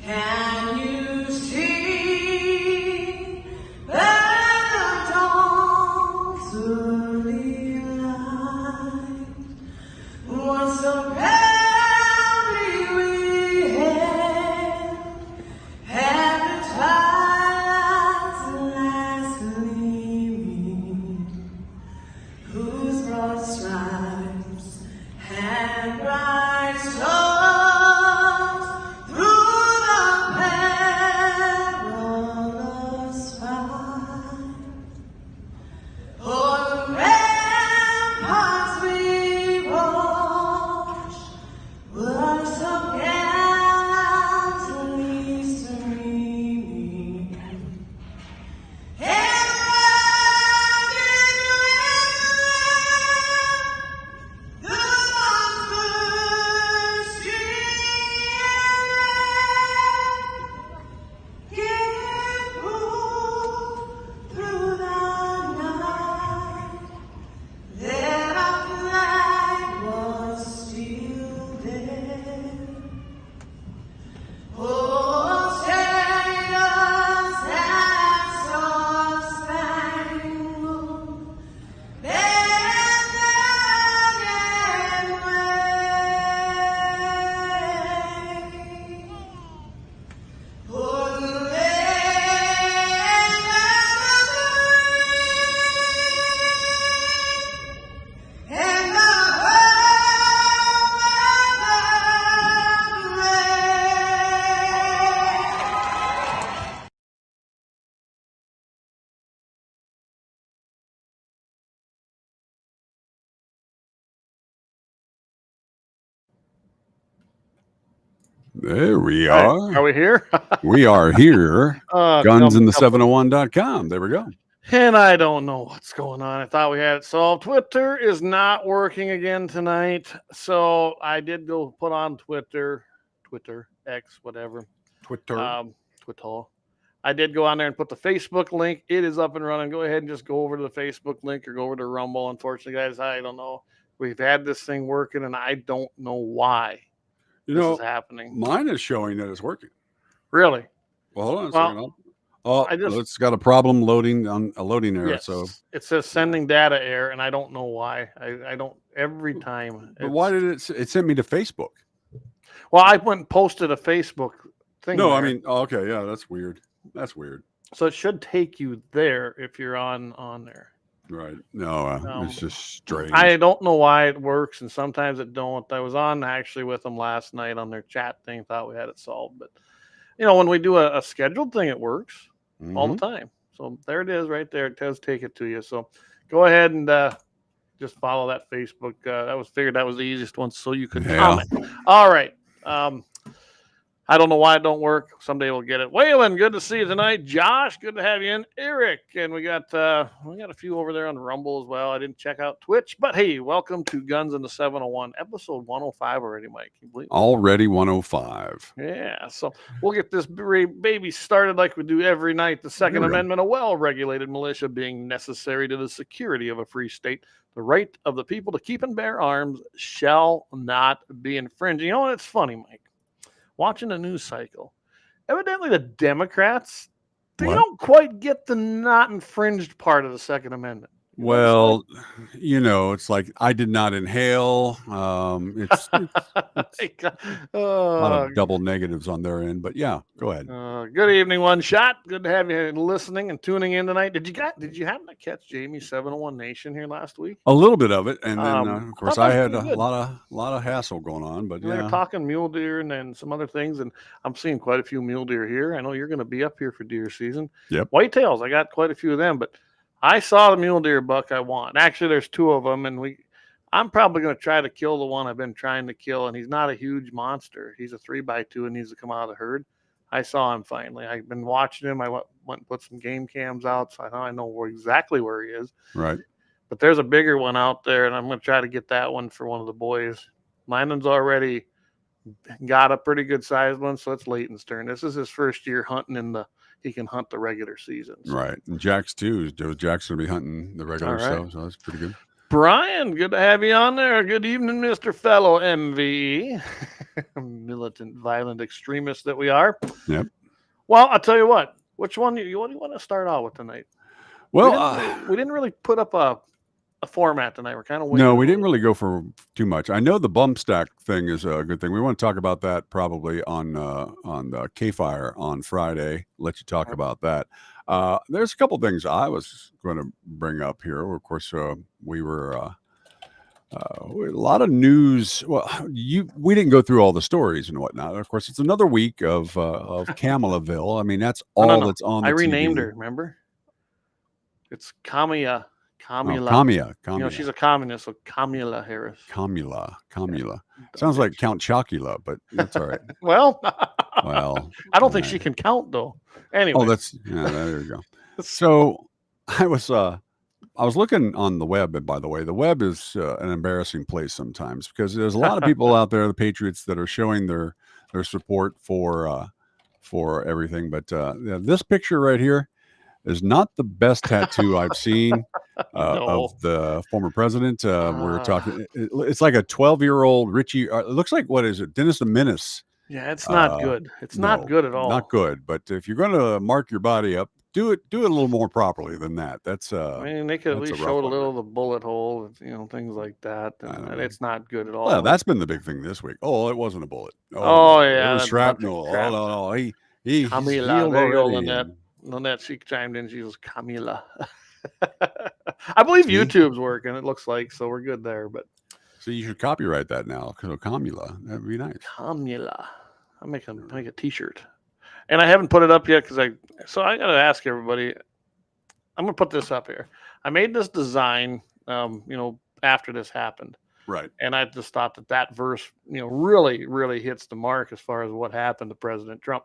Can you see that the dawn's early light was so proudly we had the twilight's last gleaming, whose broad stripes had bright stars through the perilous fight. O'er the ramparts we watched were so gallantly streaming, and riding with the monsters gave proof through the night that our flag was still there. Oh, sailors that star-spangled banner yet wave, for the land of the free and the home of the brave. There we Hi, are. are we here? We are here. Come- Gunsinthe701.com. There we go. And I don't know what's going on. I thought we had it solved. Twitter is not working again tonight. So I did go put on Twitter, X, whatever. Twitter. Twitter. I did go on there and put the Facebook link. It is up and running. Go ahead and just go over to the Facebook link or go over to Rumble. Unfortunately, guys, I don't know. We've had this thing working, and I don't know why you this know, is happening. mine is showing that it's working. Really? Well, hold on a Well, second. Oh, I just- it's got a problem loading on a loading error. Yes. So, It says sending data error, and I don't know why. I don't every time. but why did it sent me to Facebook? Well, I went and posted a Facebook thing. No, I there. mean, okay, yeah, that's weird. That's weird. So it should take you there if you're on there. Right. No, Um, it's just strange. I don't know why it works, and sometimes it don't. I was on actually with them last night on their chat thing. Thought we had it solved, but when we do a scheduled thing, it works all the time. So there it is, right there. It does take it to you. So go ahead and just follow that Facebook. That was the easiest one, so you could comment. All right. I don't know why it don't work. Someday we'll get it. Waylon, good to see you tonight. Josh, good to have you in. Eric, and we got a few over there on Rumble as well. I didn't check out Twitch, but hey, welcome to Guns in the 701, episode 105 already, Mike. Can you believe it? Already 105. Yeah, so we'll get this baby started like we do every night. The Second Amendment, a well-regulated militia being necessary to the security of a free state. The right of the people to keep and bear arms shall not be infringed. You know what? It's funny, Mike. Watching the news cycle, evidently the Democrats, they don't quite get the not infringed part of the Second Amendment. Well, it's like I did not inhale. It's a lot of double negatives on their end, but yeah, go ahead. Good evening, One Shot. Good to have you listening and tuning in tonight. Did you happen to catch Jamie's 701 Nation here last week? A little bit of it, and then of course I had a good. lot of hassle going on. But They're talking mule deer and then some other things, and I'm seeing quite a few mule deer here. I know you're going to be up here for deer season. Yep. Whitetails, I got quite a few of them, but I saw the mule deer buck I want. Actually, there's two of them, and I'm probably going to try to kill the one I've been trying to kill, and he's not a huge monster. He's a 3x2 and needs to come out of the herd. I saw him finally. I've been watching him. I went and put some game cams out, so I know exactly where he is. Right. But there's a bigger one out there, and I'm going to try to get that one for one of the boys. Mandan's already got a pretty good sized one, so it's Leighton's turn. This is his first year hunting he can hunt the regular season. So. Right. And Jack's too. Jack's going to be hunting the regular stuff, so that's pretty good. Brian, good to have you on there. Good evening, Mr. Fellow MVE. Militant, violent extremists that we are. Yep. Well, I'll tell you what. What do you want to start out with tonight? Well, we didn't really put up a format tonight. We're kind of no, we didn't really go for too much. I know the bump stack thing is a good thing. We want to talk about that probably on the KFYR on Friday. Let you talk about that. There's a couple things I was going to bring up here. Of course, we were a lot of news. Well, we didn't go through all the stories and whatnot. Of course, it's another week of Camilaville. I mean, that's all that's on the I renamed TV. her. Remember? It's Kamila. Kamia. You know, she's a communist, so Kamila Harris. Kamila. Sounds like Count Chocula, but that's all right. Well, I don't think right. she can count though. Anyway. Oh, there you go. So I was looking on the web, and by the way, the web is an embarrassing place sometimes because there's a lot of people out there, the patriots, that are showing their support for everything. But this picture right here is not the best tattoo I've seen of the former president. We're talking, it's like a 12-year-old Richie. It looks like, what is it? Dennis the Menace. Yeah, it's not good. It's not good at all. Not good. But if you're going to mark your body up, do it a little more properly than that. That's I mean, they could at least show a little of the bullet hole, things like that. And it's not good at all. Well, that's been the big thing this week. Oh, it wasn't a bullet. Oh yeah, it was shrapnel. Oh no, he's healed already. Lynette, she chimed in. She was Camila. I believe YouTube's working. It looks like, so we're good there. But so you should copyright that now. So Camila, that'd be nice. Camila, I'll make a T-shirt, and I haven't put it up yet because I got to ask everybody. I'm gonna put this up here. I made this design, after this happened. Right. And I just thought that verse, really, really hits the mark as far as what happened to President Trump.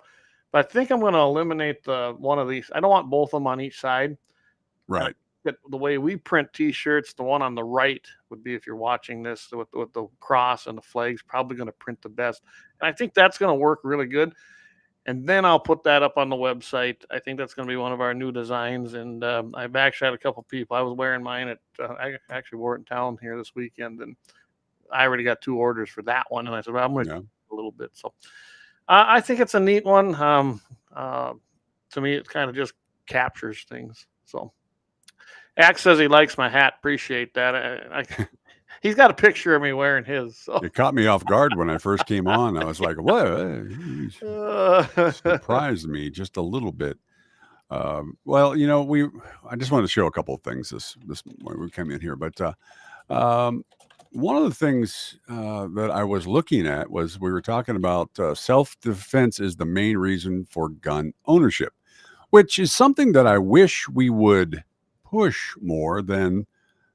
But I think I'm going to eliminate one of these. I don't want both of them on each side. Right. But the way we print T-shirts, the one on the right would be, if you're watching this with the cross and the flags, probably going to print the best. And I think that's going to work really good. And then I'll put that up on the website. I think that's going to be one of our new designs. And I've actually had a couple people. I was wearing mine I actually wore it in town here this weekend, and I already got 2 orders for that one. And I said, well, I'm going to do a little bit. So I think it's a neat one. To me, it kind of just captures things. So Axe says he likes my hat. Appreciate that. He's got a picture of me wearing his. So. It caught me off guard when I first came on. I was like, what? Surprised me just a little bit. Well, I just wanted to show a couple of things this when we came in here. But one of the things that I was looking at was, we were talking about self-defense is the main reason for gun ownership, which is something that I wish we would push more than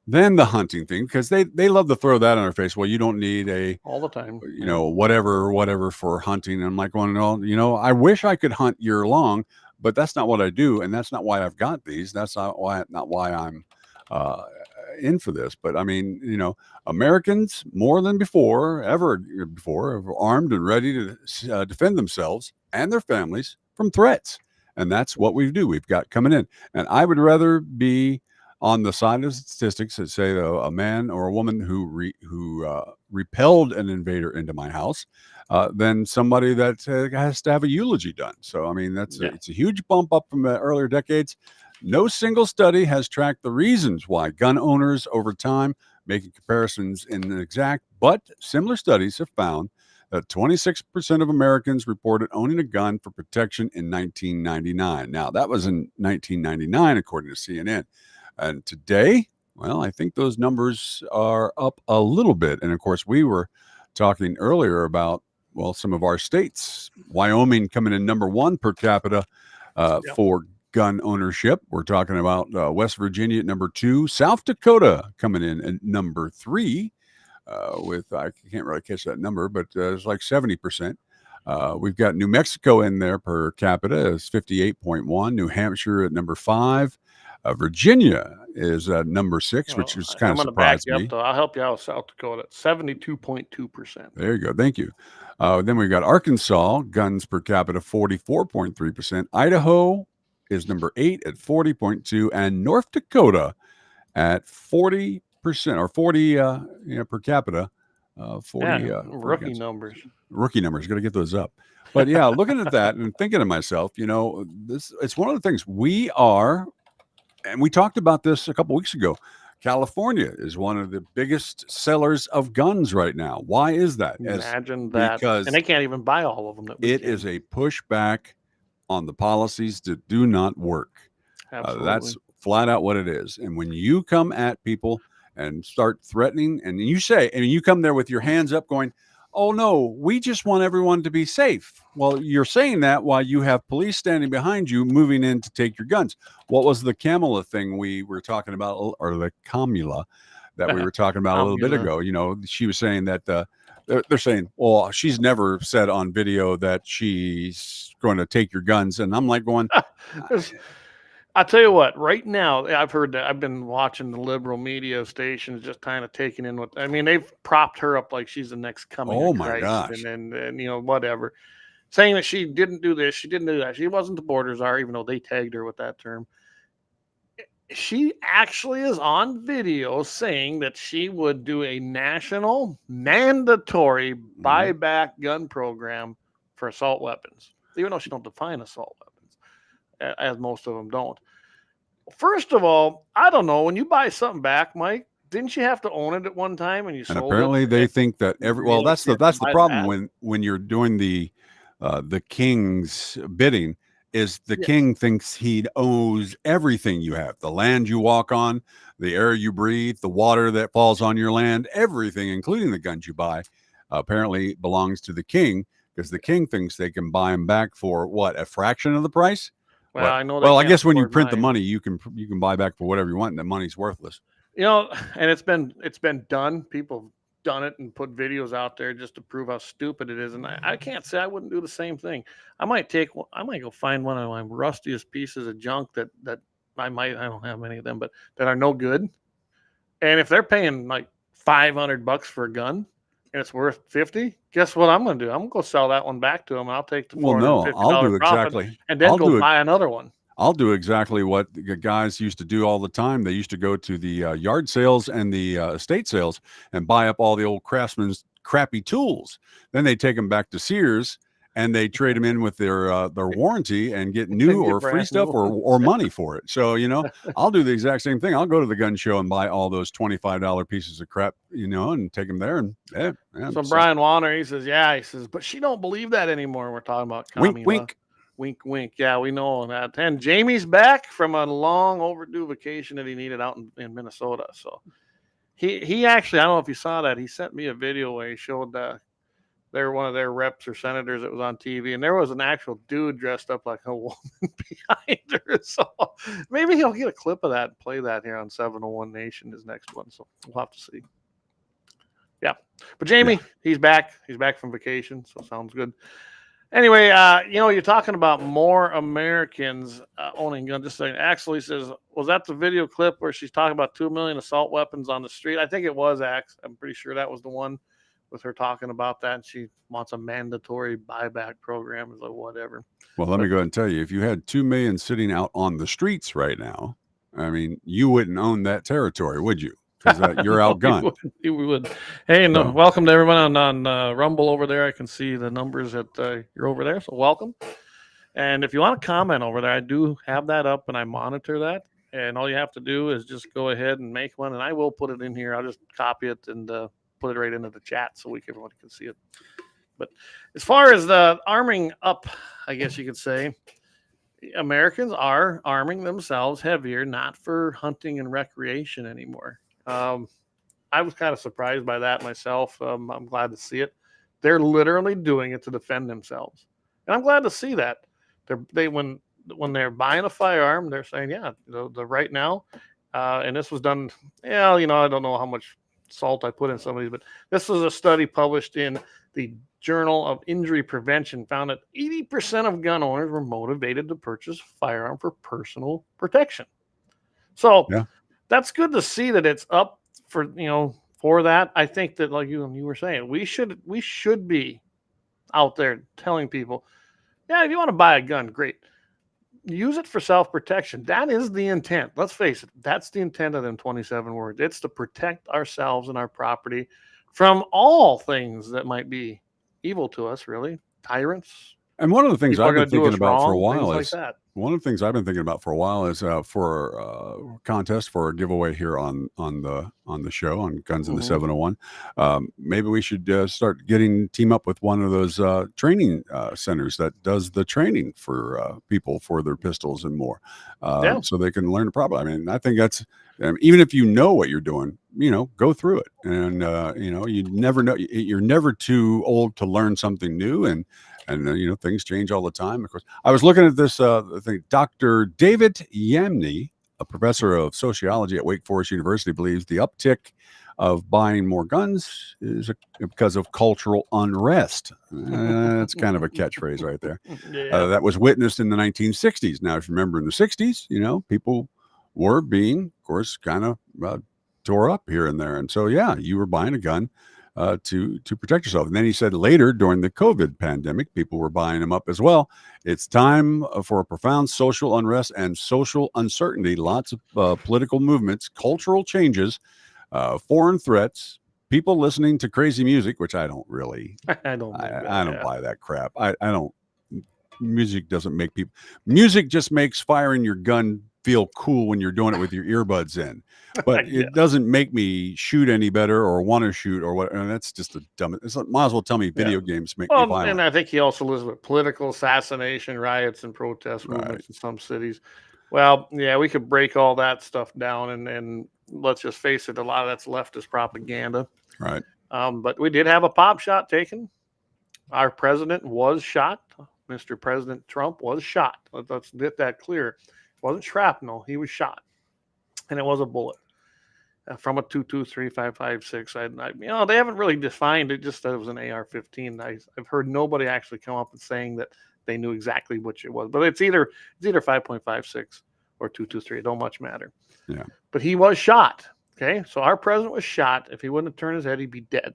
the hunting thing, because they love to throw that in our face. Well, you don't need all the time, whatever for hunting. And I'm like, well, no, I wish I could hunt year long, but that's not what I do, and that's not why I've got these. That's not why I'm in for this. But I mean, Americans more than ever before, are armed and ready to defend themselves and their families from threats, and that's what we do. We've got coming in, and I would rather be on the side of statistics that say a man or a woman who repelled an invader into my house than somebody that has to have a eulogy done. So I mean, it's a huge bump up from the earlier decades. No single study has tracked the reasons why gun owners over time, making comparisons inexact, but similar studies have found that 26% of Americans reported owning a gun for protection in 1999. Now, that was in 1999, according to CNN. And today, well, I think those numbers are up a little bit. And of course, we were talking earlier about, some of our states, Wyoming coming in number 1 per capita for gun ownership. We're talking about West Virginia at number 2, South Dakota coming in at number 3 with, I can't really catch that number, but it's like 70%. We've got New Mexico in there per capita is 58.1, New Hampshire at number 5. Virginia is at number 6, which is kind of surprised me. I'll help you out with South Dakota, 72.2%. There you go. Thank you. Then we've got Arkansas, guns per capita, 44.3%. Idaho is number 8 at 40.2, and North Dakota at 40% 40% or 40 per capita. 40 Yeah, 40 rookie guns. numbers. Rookie numbers, got to get those up. But yeah, looking at that and thinking to myself, it's one of the things we are, and we talked about this a couple weeks ago. California is one of the biggest sellers of guns right now. Why is that? Imagine that. Because And they can't even buy all of them. it is a pushback on the policies that do not work. Absolutely. That's flat out what it is. And when you come at people and start threatening, and you come there with your hands up going, oh no, we just want everyone to be safe. Well, you're saying that while you have police standing behind you moving in to take your guns. What was the Kamala thing we were talking about, or the Kamala that we were talking about a little bit ago? She was saying that they're saying, well, she's never said on video that she's going to take your guns. And I'm like going, I'll tell you what, right now, I've heard that. I've been watching the liberal media stations just kind of taking in what, I mean, they've propped her up like she's the next coming oh of my Christ. gosh. And whatever. Saying that she didn't do this, she didn't do that. She wasn't the border czar, even though they tagged her with that term. She actually is on video saying that she would do a national mandatory buyback gun program for assault weapons, even though she don't define assault weapons, as most of them don't. First of all, I don't know. When you buy something back, Mike, didn't you have to own it at one time and you sold it? And apparently they think that that's the problem when you're doing the king's bidding, is the king thinks he owes everything you have, the land you walk on, the air you breathe, the water that falls on your land, everything, including the guns you buy, apparently belongs to the king, because the king thinks they can buy them back for what, a fraction of the price. Well, I know. Well, I guess when you print the money, you can buy back for whatever you want, and the money's worthless. And it's been done. People have done it and put videos out there just to prove how stupid it is. And I can't say I wouldn't do the same thing. I might go find one of my rustiest pieces of junk that I don't have many of them, but that are no good. And if they're paying like $500 for a gun and it's worth 50, guess what I'm going to do? I'm going to go sell that one back to them. I'll take the $450 profit and then go buy another one. I'll do exactly what the guys used to do all the time. They used to go to the yard sales and the estate sales and buy up all the old craftsman's crappy tools. Then they take them back to Sears and they trade them in with their warranty and get new or free stuff or money for it. So, I'll do the exact same thing. I'll go to the gun show and buy all those $25 pieces of crap, and take them there. And so Brian Warner, he says, but she don't believe that anymore. We're talking about wink, wink. Wink, wink. Yeah, we know that. And Jamie's back from a long overdue vacation that he needed out in Minnesota. So he actually, I don't know if you saw that, he sent me a video where he showed they're one of their reps or senators that was on TV, and there was an actual dude dressed up like a woman behind her. So maybe he'll get a clip of that and play that here on 701 Nation, his next one. So we'll have to see. Yeah. But Jamie, he's back. He's back from vacation. So sounds good. Anyway, you're talking about more Americans owning guns. Just saying, Axel says, was that the video clip where she's talking about 2 million assault weapons on the street? I think it was, Ax. I'm pretty sure that was the one with her talking about that. And she wants a mandatory buyback program or whatever. Well, let me go ahead and tell you, if you had 2 million sitting out on the streets right now, I mean, you wouldn't own that territory, would you? Because you're outgunned. We would. Hey, welcome to everyone on Rumble over there. I can see the numbers that you're over there, so welcome. And if you want to comment over there, I do have that up and I monitor that. And all you have to do is just go ahead and make one, and I will put it in here. I'll just copy it and put it right into the chat so everyone can see it. But as far as the arming up, I guess you could say, Americans are arming themselves heavier, not for hunting and recreation anymore. I was kind of surprised by that myself. I'm glad to see it. They're literally doing it to defend themselves, and I'm glad to see that. When they're buying a firearm, they're saying, the right now, and this was done. I don't know how much salt I put in some of these, but this was a study published in the Journal of Injury Prevention, found that 80% of gun owners were motivated to purchase a firearm for personal protection. So. Yeah. That's good to see that it's up for that. I think that, like you were saying, we should be out there telling people, if you want to buy a gun, great. use it for self-protection. That is the intent. Let's face it. That's the intent of them 27 words. It's to protect ourselves and our property from all things that might be evil to us, really. Tyrants. And one of the things People are I've been gonna do thinking us about for a wrong, while things like is that. one of the things I've been thinking about for a while is for a contest for a giveaway here on the show on Guns in the Mhm. 701. Maybe we should start team up with one of those training centers that does the training for people for their pistols and more, Yeah. so they can learn it properly. I mean, I think that's even if you know what you're doing, go through it, and you never know. You're never too old to learn something new, and things change all the time. Of course, I was looking at this thing. Dr. David Yamney, a professor of sociology at Wake Forest University, believes the uptick of buying more guns is because of cultural unrest. That's kind of a catchphrase right there. Yeah. That was witnessed in the 1960s. Now, if you remember in the 60s, people were being, of course, kind of tore up here and there. And so, yeah, you were buying a gun to protect yourself. And then he said later during the COVID pandemic, people were buying them up as well. It's time for a profound social unrest and social uncertainty. Lots of political movements, cultural changes, foreign threats, people listening to crazy music, which I don't really, I don't buy that crap. I don't, music doesn't make people, music just makes firing your gun feel cool when you're doing it with your earbuds in, but it doesn't make me shoot any better or want to shoot or what. And that's just a dumb. It's like, might as well tell me video games make me violent. And I think he also lives with political assassination, riots, and protest movements in some cities. Well, yeah, we could break all that stuff down, and let's just face it, a lot of that's leftist propaganda. Right. But we did have a pop shot taken. Our president was shot. Mr. President Trump was shot. Let's get that clear. It wasn't shrapnel. He was shot. And it was a bullet from a 223-556. They haven't really defined it, just that it was an AR-15. I've heard nobody actually come up and saying that they knew exactly which it was. But it's either 5.56 or 223. It don't much matter. Yeah. But he was shot. Okay. So our president was shot. If he wouldn't have turned his head, he'd be dead.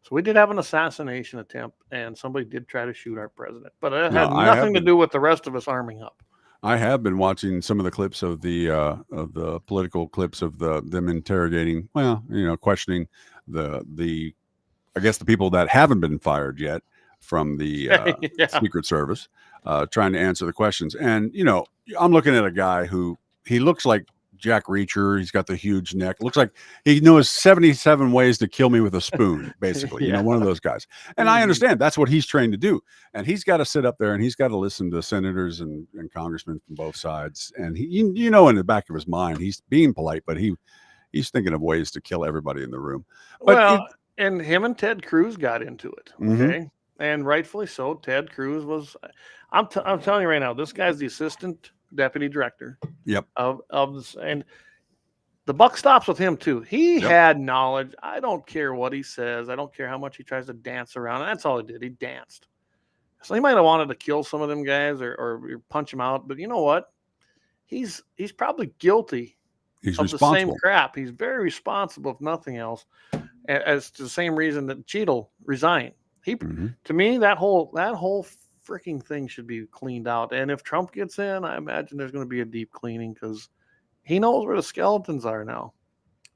So we did have an assassination attempt, and somebody did try to shoot our president. But it had nothing to do with the rest of us arming up. I have been watching some of the clips of the political clips of them interrogating, questioning the I guess the people that haven't been fired yet from the Secret Service, trying to answer the questions. And I'm looking at a guy who he looks like Jack Reacher. He's got the huge neck. Looks like he knows 77 ways to kill me with a spoon, basically. One of those guys. And I understand that's what he's trained to do. And he's got to sit up there and he's got to listen to senators and congressmen from both sides. And he, in the back of his mind, he's being polite, but he's thinking of ways to kill everybody in the room. But and him and Ted Cruz got into it. Okay. And rightfully so. Ted Cruz was, I'm telling you right now, this guy's the assistant deputy director. Yep. Of this, and the buck stops with him too. He had knowledge. I don't care what he says. I don't care how much he tries to dance around. And that's all he did. He danced. So he might have wanted to kill some of them guys or punch them out. But you know what? He's probably guilty of the same crap. He's very responsible, if nothing else, as to the same reason that Cheadle resigned. To me, that whole freaking thing should be cleaned out. And if Trump gets in, I imagine there's going to be a deep cleaning because he knows where the skeletons are now,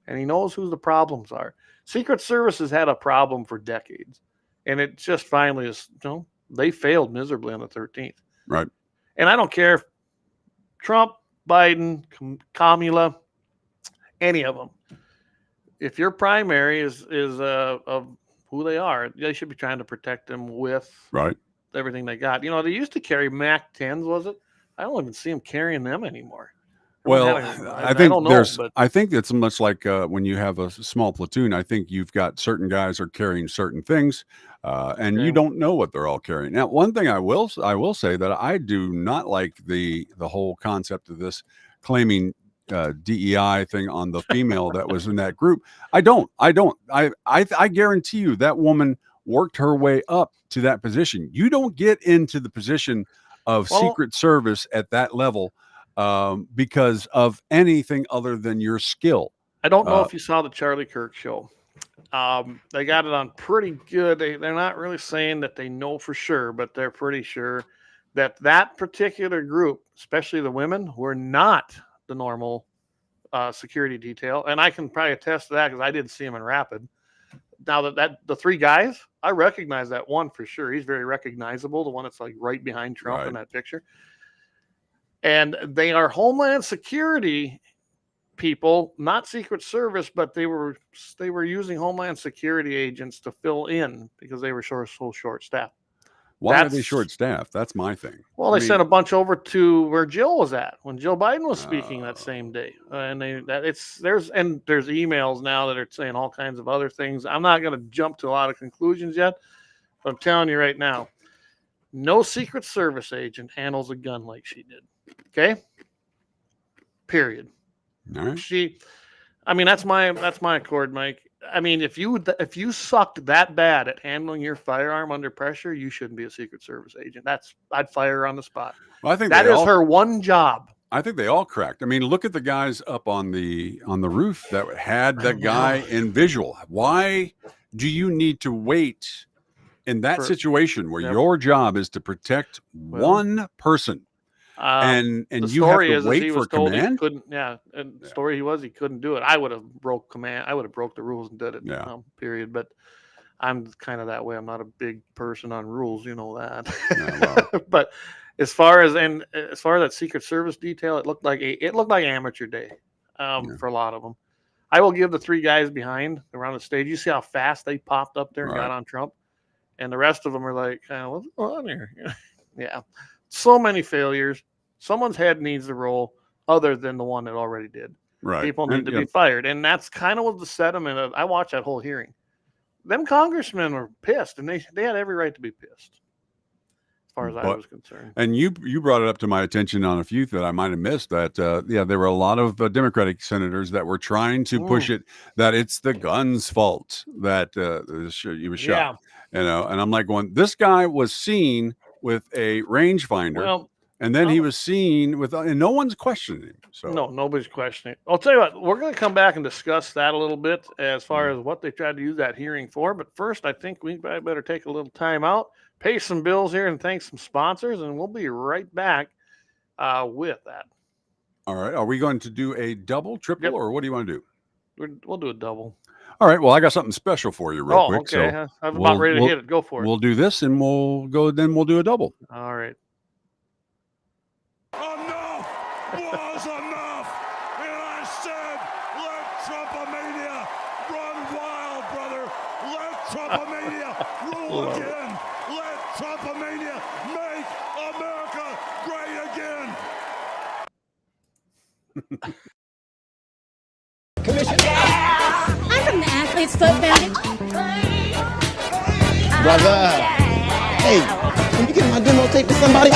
and he knows who the problems are. Secret Service has had a problem for decades, and it just finally is. They failed miserably on the 13th. Right. And I don't care if Trump, Biden, Kamala, any of them. If your primary is of who they are, they should be trying to protect them with everything they got. They used to carry MAC 10s, was it? I don't even see them carrying them anymore. Well, I think it's much like when you have a small platoon. I think you've got certain guys are carrying certain things, and you don't know what they're all carrying. Now, one thing I will say that I do not like the whole concept of this claiming DEI thing on the female that was in that group. I guarantee you that woman worked her way up to that position. You don't get into the position of Secret Service at that level because of anything other than your skill. I don't know if you saw the Charlie Kirk show. They got it on pretty good. They're not really saying that they know for sure, but they're pretty sure that particular group, especially the women, were not the normal security detail. And I can probably attest to that because I didn't see him in Rapid. Now that the three guys, I recognize that one for sure. He's very recognizable, the one that's like right behind Trump in that picture. And they are Homeland Security people, not Secret Service, but they were using Homeland Security agents to fill in because they were so short-staffed. Why are they short-staffed? That's my thing. Well, they sent a bunch over to where Jill was at when Joe Biden was speaking that same day, and there's emails now that are saying all kinds of other things. I'm not going to jump to a lot of conclusions yet, but I'm telling you right now, no Secret Service agent handles a gun like she did. Okay. Period. All right. That's my accord, Mike. I mean, if you sucked that bad at handling your firearm under pressure, you shouldn't be a Secret Service agent. I'd fire her on the spot. Well, I think that is her one job. I think they all cracked. I mean, look at the guys up on the roof that had the guy in visual. Why do you need to wait in that situation where your job is to protect one person? And you have to wait for command. And the story he couldn't do it. I would have broke command. I would have broke the rules and did it. Period. But I'm kind of that way. I'm not a big person on rules, you know that. But as far as that Secret Service detail, it looked like amateur day for a lot of them. I will give the three guys behind around the stage. You see how fast they popped up there and got on Trump, and the rest of them are like, what's going on here? Yeah. So many failures. Someone's head needs to roll other than the one that already did. Right. People need to be fired. And that's kind of what the sentiment of, I watched that whole hearing. Them congressmen were pissed, and they had every right to be pissed, as far as I was concerned. And you brought it up to my attention on a few that I might have missed that, there were a lot of Democratic senators that were trying to push it, that it's the gun's fault that he was shot. Yeah. And I'm like going, this guy was seen with a rangefinder, and then he was seen with, and no one's questioning him. So no, nobody's questioning. I'll tell you what, we're going to come back and discuss that a little bit as far as what they tried to use that hearing for. But first, I think we better take a little time out, pay some bills here, and thank some sponsors, and we'll be right back with that. All right. Are we going to do a double, triple, or what do you want to do? We'll do a double. All right. Well, I got something special for you real quick. Okay. So I'm about ready to hit it. Go for it. We'll do this and we'll do a double. All right. Enough was enough. And I said, let Trumpomania run wild, brother. Let Trumpomania rule again. Let Trumpomania make America great again. I'm from the Athlete's Foot Bandit. Brother, hey, can you get my demo tape to somebody?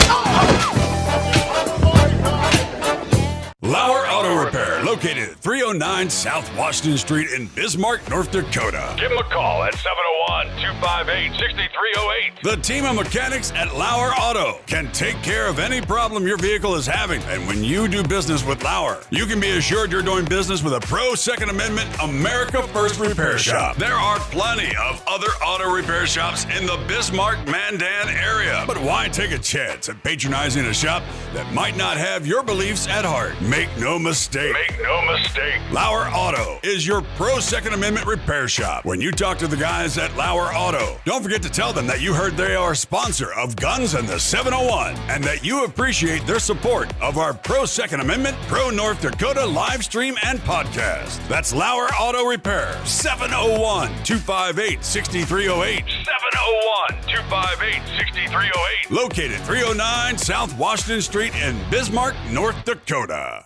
Lauer Auto Repair, located at 309 South Washington Street in Bismarck, North Dakota. Give them a call at 701-258-6308. The team of mechanics at Lauer Auto can take care of any problem your vehicle is having. And when you do business with Lauer, you can be assured you're doing business with a pro Second Amendment America First repair shop. There are plenty of other auto repair shops in the Bismarck, Mandan area. But why take a chance at patronizing a shop that might not have your beliefs at heart? Make no mistake. Lauer Auto is your pro Second Amendment repair shop. When you talk to the guys at Lauer Auto, don't forget to tell them that you heard they are a sponsor of Guns and the 701 and that you appreciate their support of our pro Second Amendment, pro North Dakota live stream and podcast. That's Lauer Auto Repair, 701-258-6308. 701-258-6308. Located 309 South Washington Street in Bismarck, North Dakota.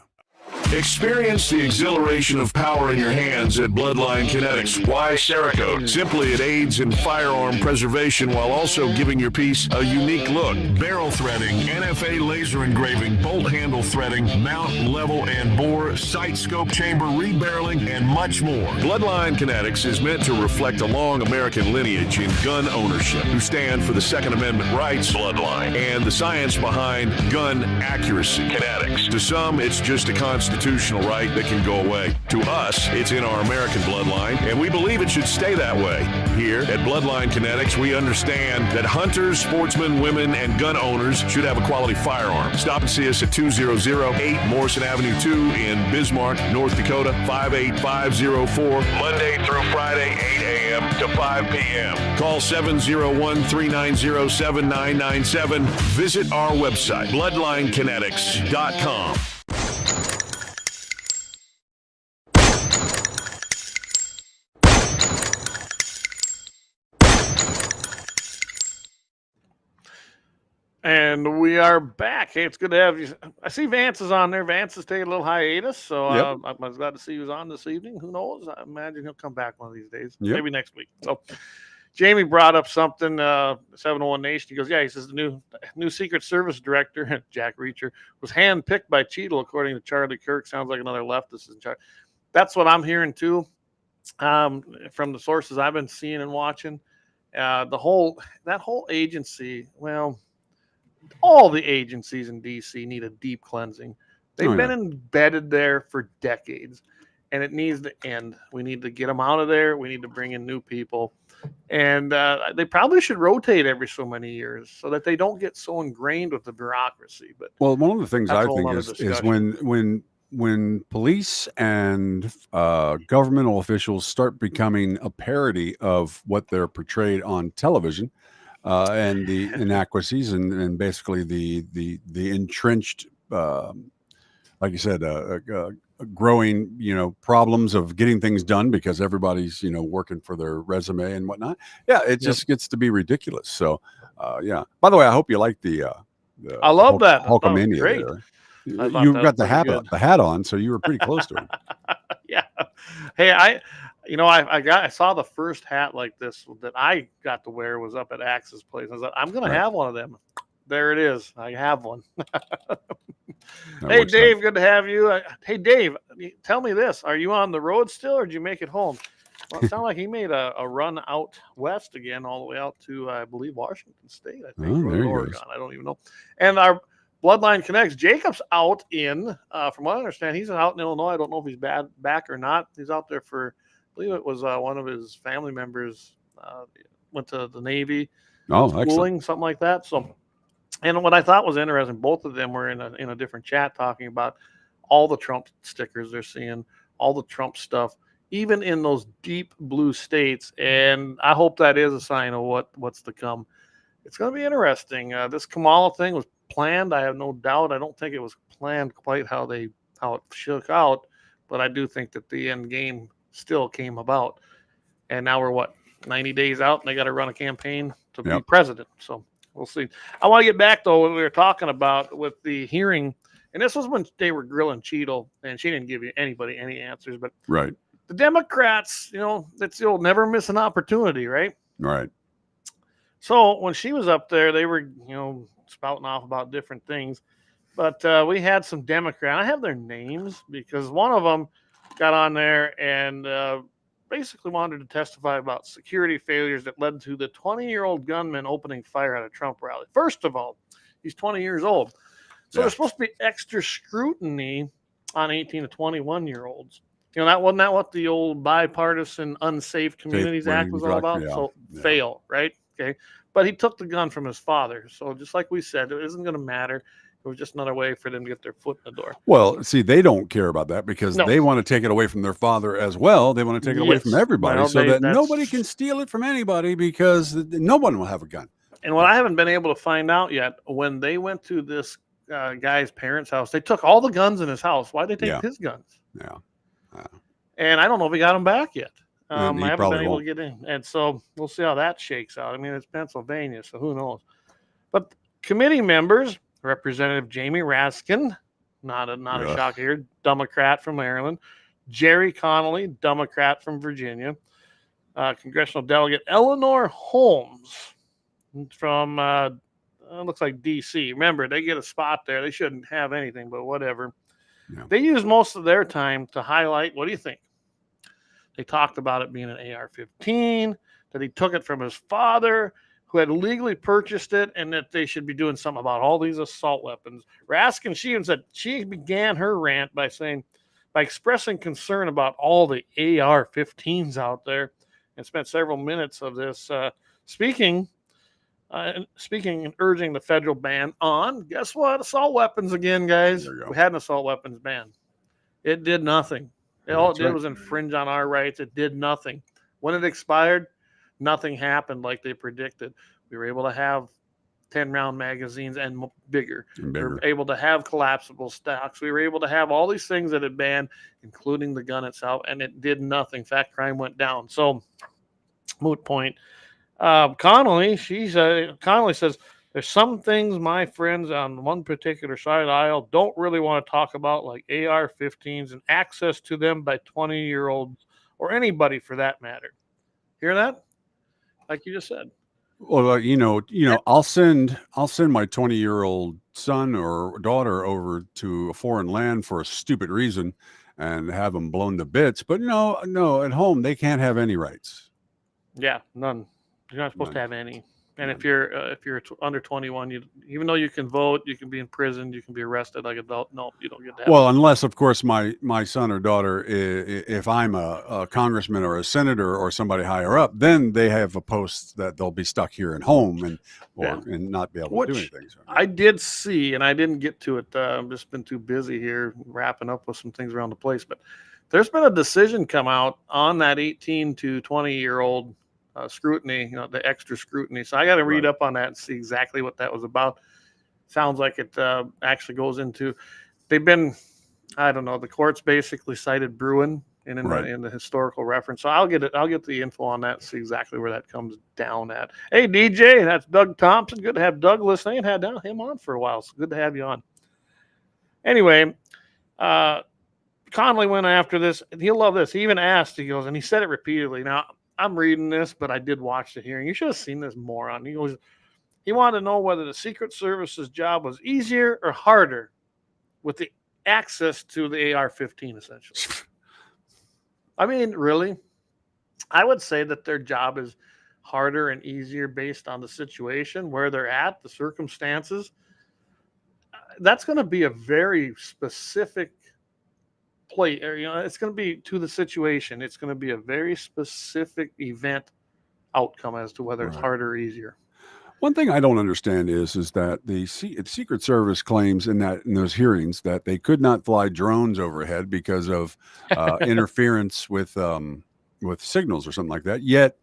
Experience the exhilaration of power in your hands at Bloodline Kinetics. Why Cerakote? Simply, it aids in firearm preservation while also giving your piece a unique look. Barrel threading, NFA laser engraving, bolt handle threading, mount, level, and bore, sight scope chamber, rebarreling, and much more. Bloodline Kinetics is meant to reflect a long American lineage in gun ownership, who stand for the Second Amendment rights, Bloodline, and the science behind gun accuracy, Kinetics. To some, it's just a constitutional right that can go away. To us, it's in our American bloodline, and we believe it should stay that way. here at Bloodline Kinetics, we understand that hunters, sportsmen, women, and gun owners should have a quality firearm. Stop and see us at 2008 Morrison Avenue 2 in Bismarck, North Dakota, 58504, Monday through Friday, 8 a.m. to 5 p.m. Call 701-390-7997. Visit our website, bloodlinekinetics.com. And we are back. Hey, it's good to have you. I see Vance is on there. Vance is taking a little hiatus, so I was glad to see he was on this evening. Who knows? I imagine he'll come back one of these days, maybe next week. So Jamie brought up something, 701 Nation. He goes, yeah, he says the new Secret Service director, Jack Reacher, was handpicked by Cheadle, according to Charlie Kirk. Sounds like another leftist in charge. That's what I'm hearing, too, from the sources I've been seeing and watching. That whole agency, well, all the agencies in D.C. need a deep cleansing. They've been embedded there for decades, and it needs to end. We need to get them out of there. We need to bring in new people. And they probably should rotate every so many years so that they don't get so ingrained with the bureaucracy. But well, one of the things I think is when police and governmental officials start becoming a parody of what they're portrayed on television, and the inadequacies and basically the entrenched, like you said, growing, problems of getting things done because everybody's, working for their resume and whatnot. Yeah, it just gets to be ridiculous. So, yeah. By the way, I hope you like the I love that Hulkamania. Great. You've got the hat on, so you were pretty close to it. Yeah. Hey, I saw the first hat like this that I got to wear was up at Axe's place. I was like, I'm gonna have one of them. There it is. I have one. Hey, Dave, good to have you. Hey, Dave, tell me this. Are you on the road still, or did you make it home? Well, it sounded like he made a run out west again, all the way out to, I believe, Washington State, I think, or Oregon. I don't even know. And our Bloodline Connects, Jacob's out in, from what I understand, he's out in Illinois. I don't know if he's back or not. He's out there for, I believe it was one of his family members went to the Navy. Schooling, excellent. Something like that. So, and what I thought was interesting, both of them were in a different chat talking about all the Trump stickers they're seeing, all the Trump stuff, even in those deep blue states. And I hope that is a sign of what's to come. It's going to be interesting. This Kamala thing was planned. I have no doubt. I don't think it was planned quite how it shook out, but I do think that the end game still came about. And now we're 90 days out, and they got to run a campaign to be president. So we'll see. I want to get back, though, what we were talking about with the hearing. And this was when they were grilling Cheadle, and she didn't give anybody any answers. But the Democrats, that's the old never miss an opportunity, right? Right. So when she was up there, they were, spouting off about different things. But we had some Democrats. I have their names because one of them got on there and basically wanted to testify about security failures that led to the 20-year-old gunman opening fire at a Trump rally. First of all, he's 20 years old. So there's supposed to be extra scrutiny on 18 to 21-year-olds. Wasn't that what the old bipartisan Unsafe Communities Act was all about? Fail, right? Okay. But he took the gun from his father. So just like we said, it isn't going to matter. It was just another way for them to get their foot in the door. Well, see, they don't care about that because they want to take it away from their father as well. They want to take it away from everybody so that nobody can steal it from anybody because no one will have a gun. And what I haven't been able to find out yet, when they went to this guy's parents' house, they took all the guns in his house. Why'd they take his guns? Yeah. And I don't know if he got them back yet. I haven't been able to get in. And so we'll see how that shakes out. I mean, it's Pennsylvania, so who knows? But committee members, Representative Jamie Raskin, not a shock here, Democrat from Maryland. Jerry Connolly, Democrat from Virginia. Congressional Delegate Eleanor Holmes from, looks like D.C. Remember, they get a spot there. They shouldn't have anything, but whatever. Yeah. They use most of their time to highlight, what do you think? They talked about it being an AR-15, that he took it from his father, who had legally purchased it, and that they should be doing something about all these assault weapons. Raskin, she began her rant by expressing concern about all the AR-15s out there, and spent several minutes of this speaking and urging the federal ban on, guess what? Assault weapons again, guys. There you go. We had an assault weapons ban. It did nothing. All That's it did right. was infringe on our rights. It did nothing. When it expired, nothing happened like they predicted. We were able to have 10-round magazines and bigger. And We bigger. were able to have collapsible stocks. We were able to have all these things that had banned, including the gun itself, and it did nothing. Fact crime went down. So, moot point. Connolly says, there's some things my friends on one particular side of the aisle don't really want to talk about, like AR-15s and access to them by 20-year-olds or anybody for that matter. Hear that? Like you just said. Well, I'll send my 20-year-old son or daughter over to a foreign land for a stupid reason and have them blown to bits. But no, at home they can't have any rights. Yeah, none. You're not supposed to None. have any. And None. if you're under 21, even though you can vote, you can be in prison, you can be arrested like adult. No, you don't get to have. Well, unless of course my son or daughter, if I'm a congressman or a senator or somebody higher up, then they have a post that they'll be stuck here at home and not be able to do anything. So, I did see, and I didn't get to it. I've just been too busy here wrapping up with some things around the place. But there's been a decision come out on that 18 to 20-year-old scrutiny, the extra scrutiny. So I got to read up on that and see exactly what that was about. Sounds like it actually goes into, I don't know, the courts basically cited Bruin in the historical reference. So I'll get the info on that and see exactly where that comes down at. Hey, DJ, that's Doug Thompson. Good to have Doug listening. I ain't had him on for a while, so good to have you on. Anyway, Connolly went after this, and he'll love this. He even asked, he goes, and he said it repeatedly. Now, I'm reading this, but I did watch the hearing. You should have seen this moron. He goes, he wanted to know whether the Secret Service's job was easier or harder with the access to the AR-15, essentially. I mean, really? I would say that their job is harder and easier based on the situation, where they're at, the circumstances. That's going to be a very specific play, it's going to be to the situation. It's going to be a very specific event outcome as to whether it's harder or easier. One thing I don't understand is that the Secret Service claims in those hearings that they could not fly drones overhead because of interference with signals or something like that. Yet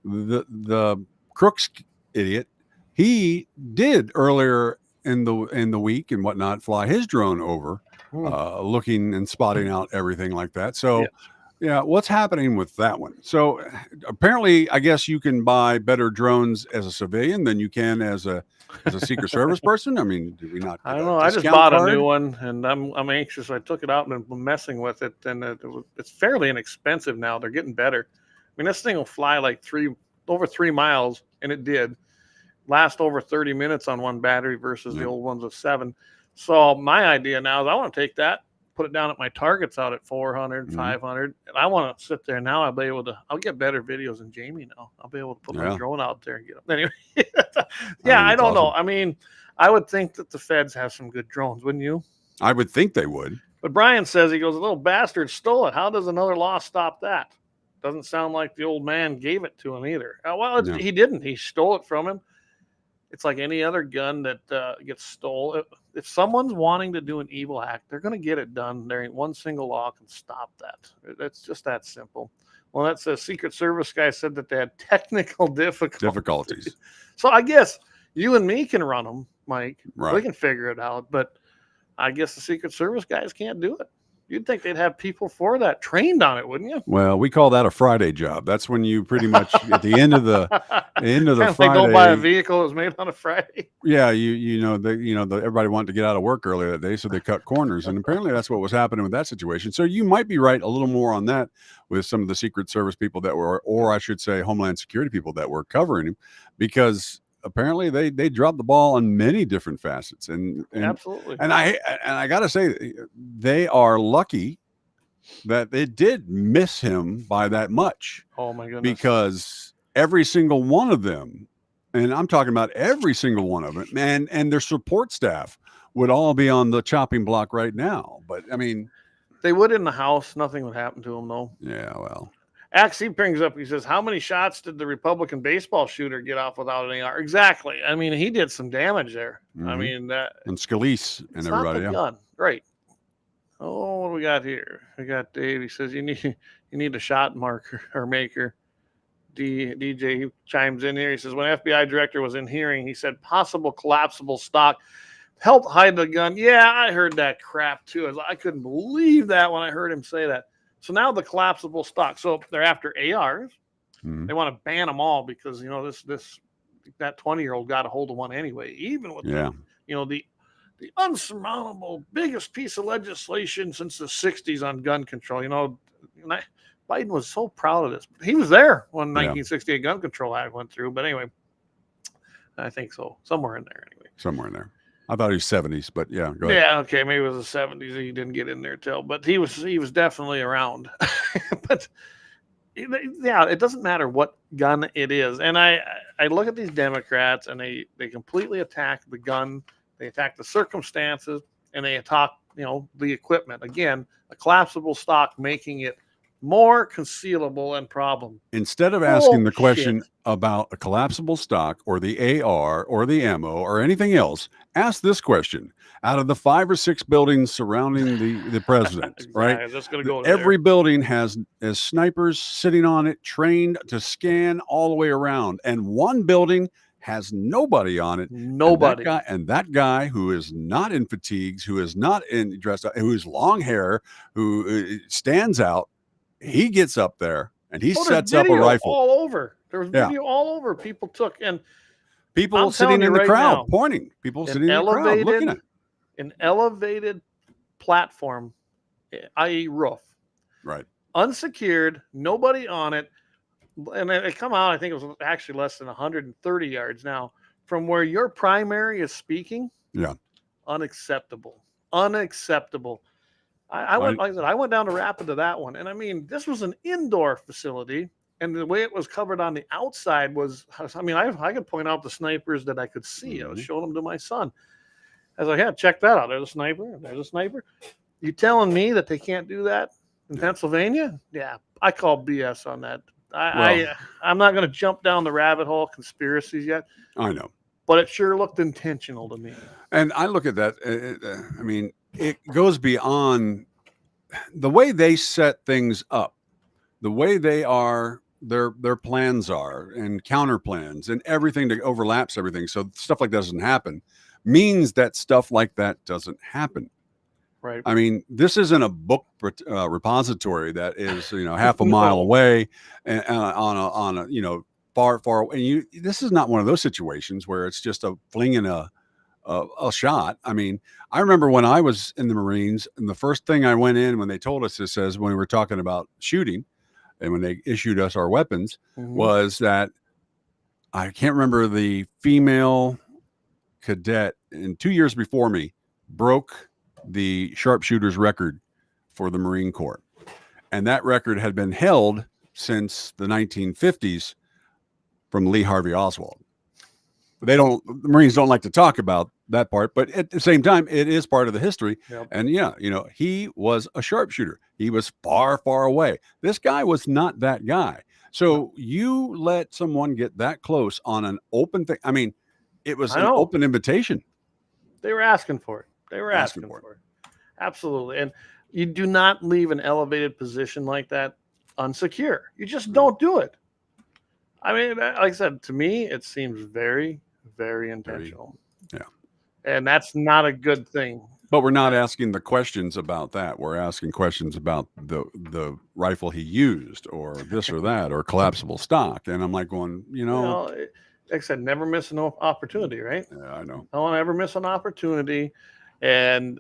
the Crooks idiot, he did earlier in the week and whatnot fly his drone over. Looking and spotting out everything like that. So, yeah, what's happening with that one? So, apparently, I guess you can buy better drones as a civilian than you can as a Secret Service person. I mean, do we not? I don't know. I just bought a new one, and I'm anxious. I took it out and been messing with it, and it's fairly inexpensive now. They're getting better. I mean, this thing will fly like over 3 miles, and it did last over 30 minutes on one battery versus the old ones of 7. So my idea now is I want to take that, put it down at my targets out at 400, 500. And I want to sit there now. I'll get better videos than Jamie now. I'll be able to put my drone out there and get them. Anyway, I don't know. I mean, I would think that the feds have some good drones, wouldn't you? I would think they would. But Brian says, he goes, a little bastard stole it. How does another law stop that? Doesn't sound like the old man gave it to him either. He didn't. He stole it from him. It's like any other gun that gets stole. If someone's wanting to do an evil act, they're going to get it done. There ain't one single law can stop that. It's just that simple. Well, that's a Secret Service guy said that they had technical difficulties. So I guess you and me can run them, Mike. Right. We can figure it out. But I guess the Secret Service guys can't do it. You'd think they'd have people for that trained on it, wouldn't you? Well, we call that a Friday job. That's when you pretty much at the end of the Friday, go buy a vehicle that was made on a Friday. Yeah, everybody wanted to get out of work earlier that day, so they cut corners, and apparently that's what was happening with that situation. So you might be right a little more on that with some of the Secret Service people that were, or I should say, Homeland Security people that were covering him, because apparently they dropped the ball on many different facets, and absolutely. And I got to say, they are lucky that they did miss him by that much. Oh my goodness! Because every single one of them, and I'm talking about every single one of them, and their support staff would all be on the chopping block right now. But I mean, they would in the house. Nothing would happen to them, though. Yeah, well. Axie brings up, he says, how many shots did the Republican baseball shooter get off without an AR? Exactly. I mean, he did some damage there. I mean, and Scalise and it's everybody. not the gun. Right. Oh, what do we got here? We got Dave. He says, you need a shot marker or maker. DJ he chimes in here. He says, when FBI director was in hearing, he said possible collapsible stock helped hide the gun. Yeah, I heard that crap too. I couldn't believe that when I heard him say that. So now the collapsible stock. So they're after ARs. They want to ban them all because, you know, that 20-year-old got a hold of one anyway, even with the unsurmountable biggest piece of legislation since the 60s on gun control. You know, Biden was so proud of this. He was there when 1968 Gun Control Act went through. But anyway, I think so. Somewhere in there anyway. Somewhere in there. I thought he was 70s, but yeah, go ahead. Yeah, okay, maybe it was the 70s. He didn't get in there till, but he was definitely around. But yeah, it doesn't matter what gun it is. And I look at these Democrats and they completely attack the gun, they attack the circumstances, and they attack, you know, the equipment. Again, a collapsible stock making it more concealable and problem. Instead of asking the question about a collapsible stock or the AR or the ammo or anything else, ask this question. Out of the 5 or 6 buildings surrounding the president, Exactly. right? Just gonna go Every building has snipers sitting on it, trained to scan all the way around. And one building has nobody on it. Nobody. And that guy who is not in fatigues, who is not in dressed up, who is long hair, who stands out, he gets up there and he sets up a rifle. All over. There was video all over. People took and people sitting in the crowd pointing. People sitting in the crowd looking at an elevated platform, i.e., roof. Right. Unsecured, nobody on it. And it come out, I think it was actually less than 130 yards now from where your primary is speaking. Yeah. Unacceptable. Unacceptable. I went, like I said, I went down to Rapid to that one. And I mean, this was an indoor facility. And the way it was covered on the outside was, I mean, I could point out the snipers that I could see. I was showing them to my son. I was like, yeah, check that out. There's a sniper. There's a sniper. You telling me that they can't do that in Pennsylvania? Yeah, I call BS on that. I'm not going to jump down the rabbit hole conspiracies yet. I know. But it sure looked intentional to me. And I look at that. I mean, it goes beyond the way they set things up, the way they are, their plans are, and counter plans, and everything that overlaps everything. So stuff like that doesn't happen means that stuff like that doesn't happen. Right. I mean, this isn't a book repository that is, you know, half a mile away and on a far away. And this is not one of those situations where it's just a flinging a shot. I mean, I remember when I was in the Marines, and the first thing I went in when they told us this, as when we were talking about shooting, and when they issued us our weapons, was that I can't remember the female cadet in 2 years before me broke the sharpshooter's record for the Marine Corps. And that record had been held since the 1950s from Lee Harvey Oswald. The Marines don't like to talk about that part, but at the same time, it is part of the history. Yep. And yeah, you know, he was a sharpshooter. He was far, far away. This guy was not that guy. So you let someone get that close on an open thing. I mean, it was an open invitation. They were asking for it. They were asking for it. Absolutely. And you do not leave an elevated position like that unsecure. You just don't do it. I mean, like I said, to me, it seems very, very intentional. Yeah. And that's not a good thing. But we're not asking the questions about that. We're asking questions about the rifle he used, or this or that, or collapsible stock. And I'm like going, like I said, never miss an opportunity, right? Yeah, I know. Don't ever miss an opportunity, and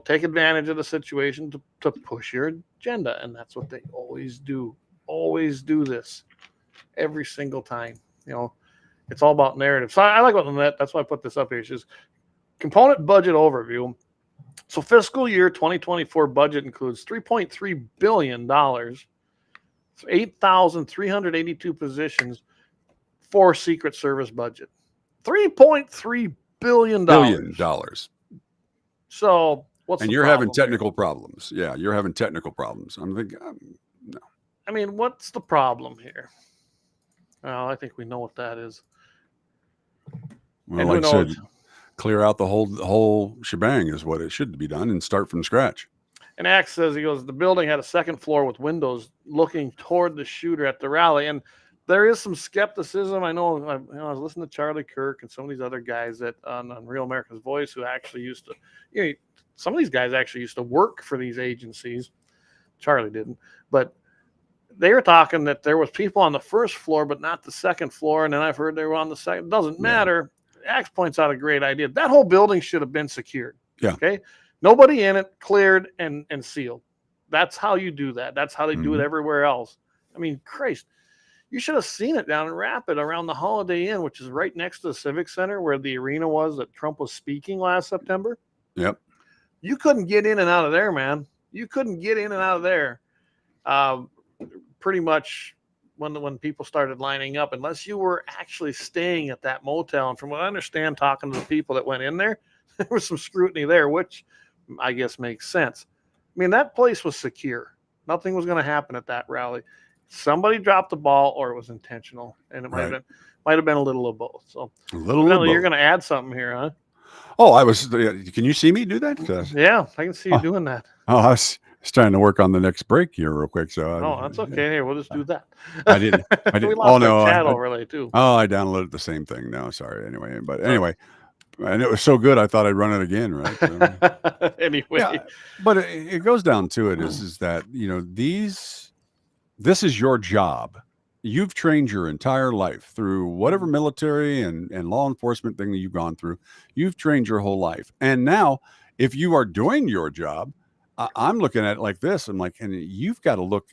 take advantage of the situation to push your agenda. And that's what they always do. Always do this every single time. It's all about narrative. So I like what that's why I put this up here. It's just component budget overview. So fiscal year 2024 budget includes $3.3 billion, 8,382 positions for Secret Service budget. $3.3 billion. So what's and the you're problem having technical problems. Yeah, you're having technical problems. I'm thinking, no. I mean, what's the problem here? Well, I think we know what that is. Well, And like who I said, knows? clear out the whole shebang is what it should be done, and start from scratch. And Axe says, he goes, the building had a second floor with windows looking toward the shooter at the rally. And there is some skepticism. I know, I was listening to Charlie Kirk and some of these other guys that on Real America's Voice who actually used to, some of these guys actually used to work for these agencies. Charlie didn't, but they were talking that there was people on the first floor, but not the second floor. And then I've heard they were on the second. It doesn't matter. Axe points out a great idea. That whole building should have been secured. Yeah. Okay. Nobody in it, cleared and sealed. That's how you do that. That's how they do it everywhere else. I mean, Christ, you should have seen it down in Rapid around the Holiday Inn, which is right next to the Civic Center where the arena was that Trump was speaking last September. Yep. You couldn't get in and out of there, man. You couldn't get in and out of there. Pretty much when people started lining up, unless you were actually staying at that motel. And from what I understand, talking to the people that went in there, there was some scrutiny there, which I guess makes sense. I mean, that place was secure. Nothing was going to happen at that rally. Somebody dropped the ball, or it was intentional, and it might have been a little of both. So, a little of both. You're going to add something here, huh? Oh, I was. Can you see me do that? Yeah, I can see you doing that. Oh, I was trying to work on the next break here real quick. So, that's okay. Here, we'll just do that. I didn't. We lost our chat overlay too. Oh, I downloaded the same thing. No, sorry. Anyway, and it was so good, I thought I'd run it again, right? So, anyway, yeah, but it goes down to it is that this is your job. You've trained your entire life through whatever military and law enforcement thing that you've gone through. You've trained your whole life, and now if you are doing your job, I'm looking at it like this. I'm like, and you've got to look.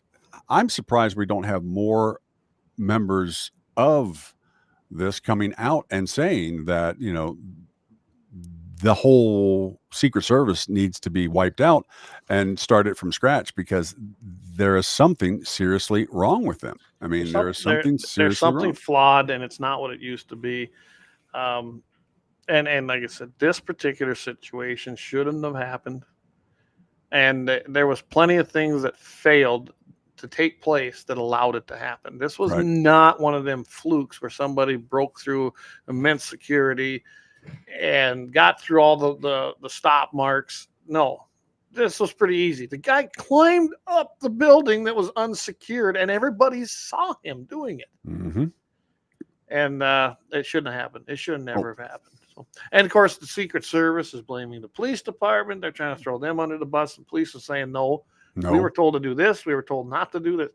I'm surprised we don't have more members of this coming out and saying that the whole Secret Service needs to be wiped out and start it from scratch, because there is something seriously wrong with them. I mean, there's something flawed, and it's not what it used to be. And like I said, this particular situation shouldn't have happened. And there was plenty of things that failed to take place that allowed it to happen. This was not one of them flukes where somebody broke through immense security and got through all the stop marks. No, this was pretty easy. The guy climbed up the building that was unsecured, and everybody saw him doing it. Mm-hmm. And it shouldn't have happened. It should never have happened. So, and of course, the Secret Service is blaming the police department. They're trying to throw them under the bus. The police are saying, no, we were told to do this. We were told not to do this.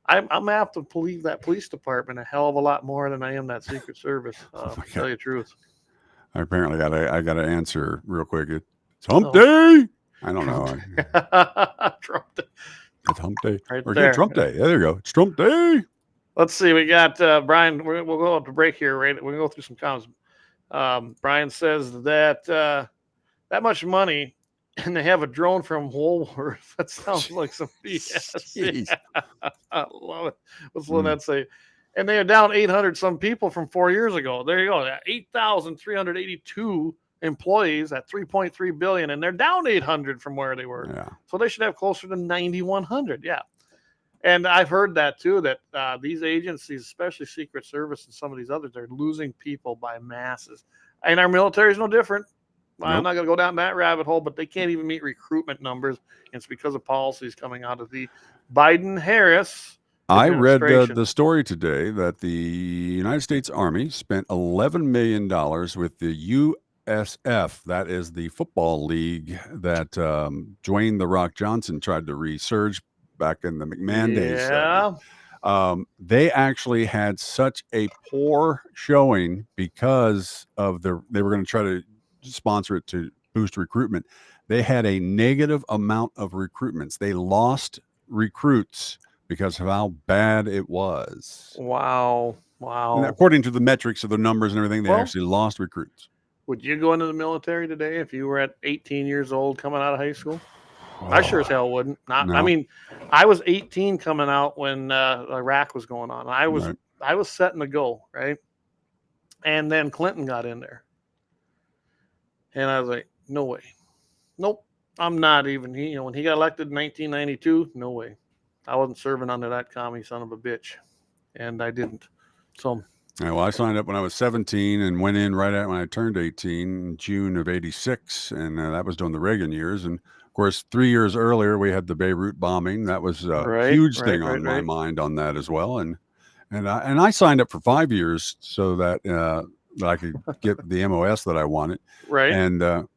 I'm going to have to believe that police department a hell of a lot more than I am that Secret Service, to tell you the truth. I apparently got to answer real quick. It's hump day. I don't know. Trump Day. It's hump day. Right or there. Trump Day. Yeah, there you go. It's Trump Day. Let's see. We got Brian. We'll go up to break here. Right? We're going to go through some comments. Brian says that that much money, and they have a drone from Woolworth. That sounds like some BS. Yeah. I love it. What's Lynette say? And they are down 800 some people from 4 years ago. There you go. 8,382 employees at 3.3 billion, and they're down 800 from where they were. Yeah. So they should have closer to 9,100. Yeah. And I've heard that too, that these agencies, especially Secret Service and some of these others, they're losing people by masses. And our military is no different. Nope. I'm not going to go down that rabbit hole, but they can't even meet recruitment numbers. And it's because of policies coming out of the Biden-Harris. I read the story today that the United States Army spent $11 million with the USF. That is the football league that Dwayne "The Rock" Johnson tried to resurge back in the McMahon days. Yeah. They actually had such a poor showing because of they were going to try to sponsor it to boost recruitment. They had a negative amount of recruitments. They lost recruits because of how bad it was. Wow. And according to the metrics of the numbers and everything, they actually lost recruits. Would you go into the military today if you were at 18 years old coming out of high school? I sure as hell wouldn't. No. I mean, I was 18 coming out when Iraq was going on. I was setting to go, right? And then Clinton got in there. And I was like, no way. Nope. I'm not even. When he got elected in 1992, no way. I wasn't serving under that commie son of a bitch, and I didn't. So. Yeah, well, I signed up when I was 17 and went in right at when I turned 18 in June of 86. And that was during the Reagan years. And of course, 3 years earlier, we had the Beirut bombing. That was a huge thing on my mind on that as well. And I signed up for 5 years so that I could get the MOS that I wanted. Right. And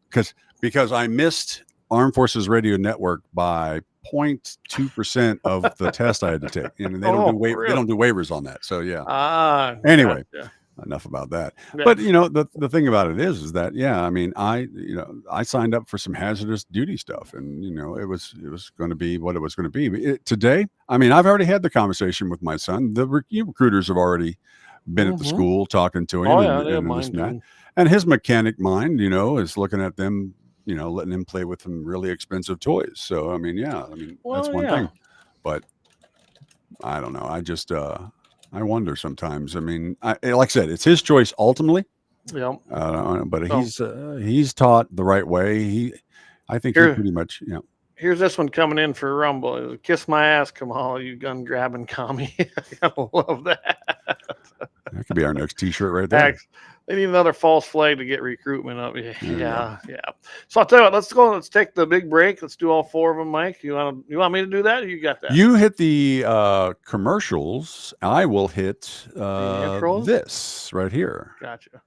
because I missed Armed Forces Radio Network by 0.2% of the test I had to take. And they don't they don't do waivers on that. So yeah. Anyway, enough about that. Yeah. But the thing about it is that I mean, I signed up for some hazardous duty stuff, and it was going to be what it was going to be. Today, I mean, I've already had the conversation with my son. The recruiters have already been at the school talking to him, and his mechanic mind, is looking at them. Letting him play with some really expensive toys. So, I mean, that's one thing. But I don't know. I just, I wonder sometimes. I mean, like I said, it's his choice ultimately. Yeah. But he's taught the right way. I think he pretty much, Here's this one coming in for Rumble. Kiss my ass, Kamal, you gun grabbing commie. I love that. That could be our next T-shirt right there. They need another false flag to get recruitment up. Yeah. So I'll tell you what, let's go. Let's take the big break. Let's do all 4 of them, Mike. You want me to do that, or you got that? You hit the commercials. I will hit this right here. Gotcha.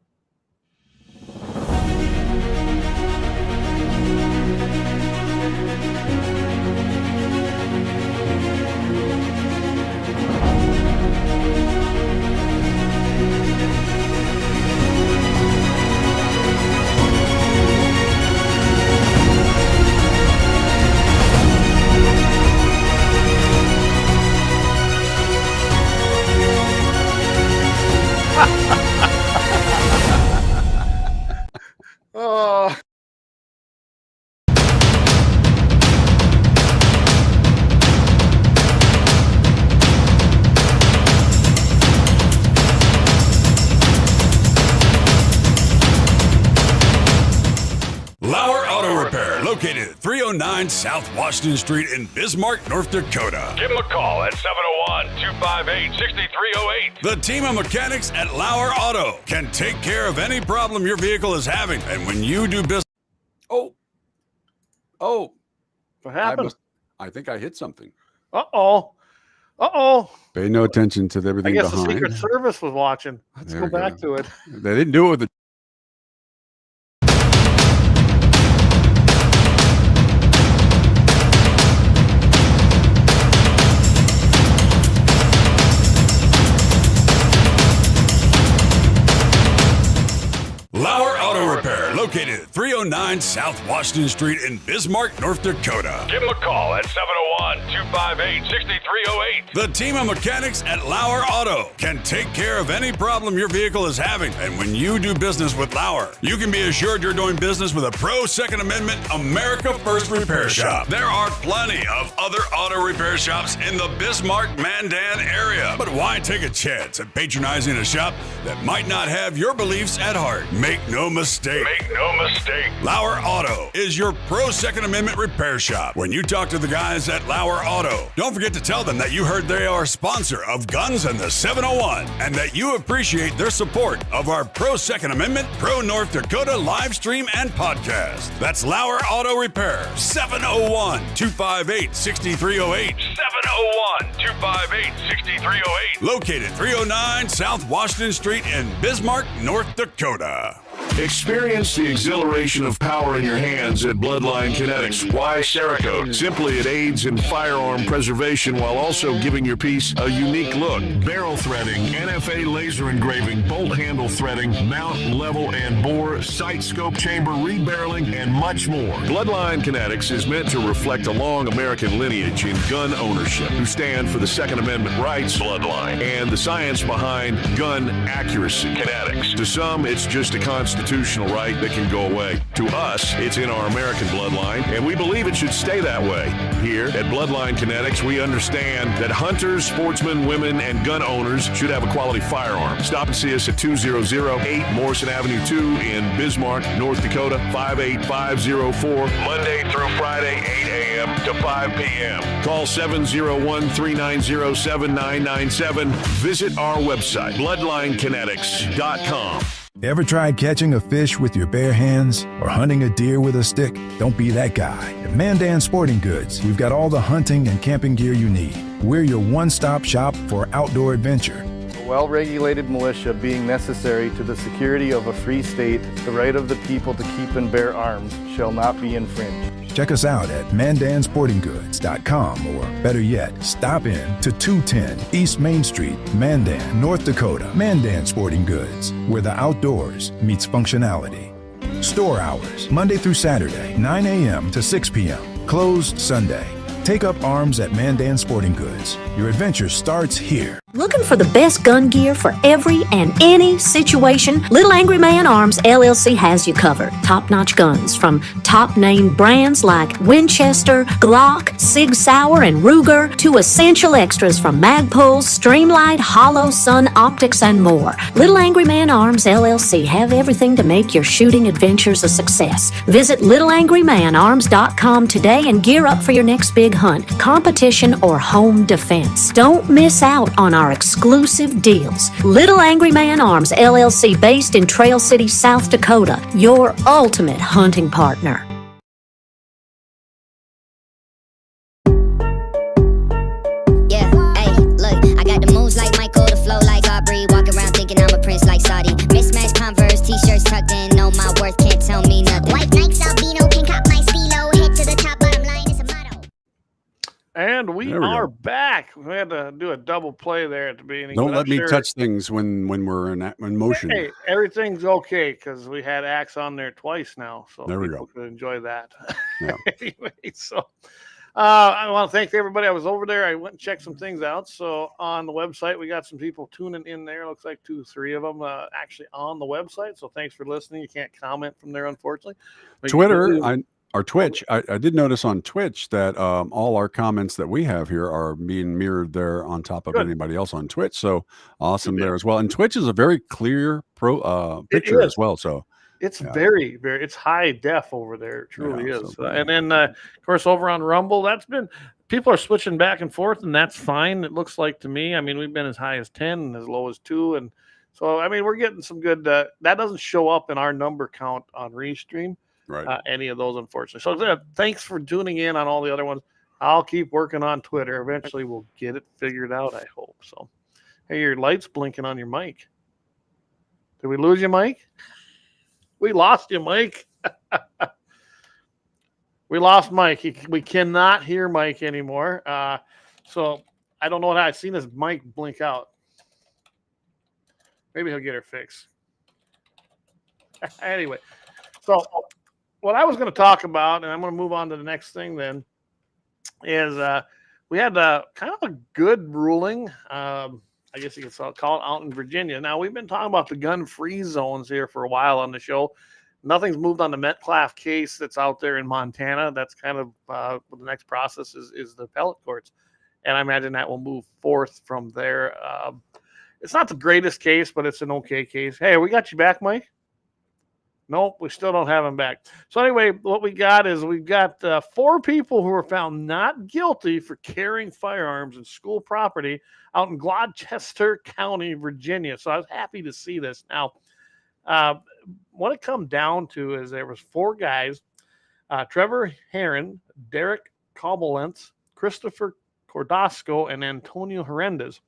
Oh. Lauer Auto Repair, located at 309 South Washington Street in Bismarck, North Dakota. Give them a call at 701-258-6308. The team of mechanics at Lauer Auto can take care of any problem your vehicle is having. And when you do business... Oh. What happened? I think I hit something. Uh-oh. Pay no attention to everything behind. I guess the Secret Service was watching. Let's go back to it. They didn't do it with the... Lauer Auto Repair, located at 309 South Washington Street in Bismarck, North Dakota. Give them a call at 701-258-6308. The team of mechanics at Lauer Auto can take care of any problem your vehicle is having. And when you do business with Lauer, you can be assured you're doing business with a pro Second Amendment America First repair shop. There are plenty of other auto repair shops in the Bismarck, Mandan area. But why take a chance at patronizing a shop that might not have your beliefs at heart? Make no mistake. Lauer Auto is your pro Second Amendment repair shop. When you talk to the guys at Lauer Auto, don't forget to tell them that you heard they are a sponsor of Guns and the 701 and that you appreciate their support of our pro Second Amendment, pro North Dakota live stream and podcast. That's Lauer Auto Repair, 701-258-6308. 701-258-6308. Located 309 South Washington Street in Bismarck, North Dakota. Experience the exhilaration of power in your hands at Bloodline Kinetics. Why Cerakote? Simply, it aids in firearm preservation while also giving your piece a unique look. Barrel threading, NFA laser engraving, bolt handle threading, mount, level, and bore, sight scope chamber, rebarreling, and much more. Bloodline Kinetics is meant to reflect a long American lineage in gun ownership, who stand for the Second Amendment rights, Bloodline, and the science behind gun accuracy. Kinetics. To some, it's just a constitution. constitutional right that can go away. To us, it's in our American bloodline, and we believe it should stay that way. Here at Bloodline Kinetics, we understand that hunters, sportsmen, women, and gun owners should have a quality firearm. Stop and see us at 2008 Morrison Avenue 2 in Bismarck, North Dakota, 58504, Monday through Friday, 8 a.m. to 5 p.m. Call 701-390-7997. Visit our website, bloodlinekinetics.com. Ever tried catching a fish with your bare hands or hunting a deer with a stick? Don't be that guy. At Mandan Sporting Goods, we've got all the hunting and camping gear you need. We're your one-stop shop for outdoor adventure. A well-regulated militia being necessary to the security of a free state, the right of the people to keep and bear arms shall not be infringed. Check us out at mandansportinggoods.com, or better yet, stop in to 210 East Main Street, Mandan, North Dakota. Mandan Sporting Goods, where the outdoors meets functionality. Store hours, Monday through Saturday, 9 a.m. to 6 p.m. Closed Sunday. Take up arms at Mandan Sporting Goods. Your adventure starts here. Looking for the best gun gear for every and any situation? Little Angry Man Arms LLC has you covered. Top-notch guns from top-name brands like Winchester, Glock, Sig Sauer, and Ruger to essential extras from Magpul, Streamlight, Hollow, Sun Optics, and more. Little Angry Man Arms LLC have everything to make your shooting adventures a success. Visit littleangrymanarms.com today and gear up for your next big hunt, competition, or home defense. Don't miss out on our exclusive deals. Little Angry Man Arms LLC, based in Trail City, South Dakota, your ultimate hunting partner. Yeah, hey, look, I got the moves like Michael, the flow like Aubrey, walk around thinking I'm a prince like Saudi. Mismatched Converse, t-shirts tucked in, know my worth, can't tell me nothing. White Nikes, albino, can cop my stilo, head to the top, bottom line is a motto. And we are back. We had to do a double play there at the beginning. Don't let me touch things when we're in motion. Hey, everything's okay because we had Axe on there twice now, so there we people go. could enjoy that. Yeah. Anyway, so I want to thank everybody. I was over there. I went and checked some things out. So on the website, we got some people tuning in there. Looks like 2-3 of them actually on the website. So thanks for listening. You can't comment from there, unfortunately. But Twitter, our Twitch, I did notice on Twitch that all our comments that we have here are being mirrored there on top of anybody else on Twitch. So awesome there as well. And Twitch is a very clear picture as well. So it's very, very, it's high def over there. It truly is. So and then, of course, over on Rumble, people are switching back and forth, and that's fine. It looks like to me. I mean, we've been as high as 10 and as low as 2. And so, I mean, we're getting some good, that doesn't show up in our number count on Restream. Right. Any of those, unfortunately. So thanks for tuning in on all the other ones. I'll keep working on Twitter. Eventually, we'll get it figured out, I hope. So, hey, your light's blinking on your mic. Did we lose you, Mike? We lost you, Mike. We lost Mike. We cannot hear Mike anymore. So I don't know what I've seen his mic blink out. Maybe he'll get her fixed. Anyway, so what I was going to talk about, and I'm going to move on to the next thing then, is we had kind of a good ruling. I guess you could call it out in Virginia. Now, we've been talking about the gun-free zones here for a while on the show. Nothing's moved on the Metcalf case that's out there in Montana. That's kind of the next process is the appellate courts. And I imagine that will move forth from there. It's not the greatest case, but it's an okay case. Hey, we got you back, Mike? Nope, we still don't have him back. So anyway, what we got is we've got 4 people who were found not guilty for carrying firearms in school property out in Gloucester County, Virginia. So I was happy to see this. Now, what it come down to is there was 4 guys, Trevor Heron, Derek Cobalentz, Christopher Cordasco, and Antonio Hernandez.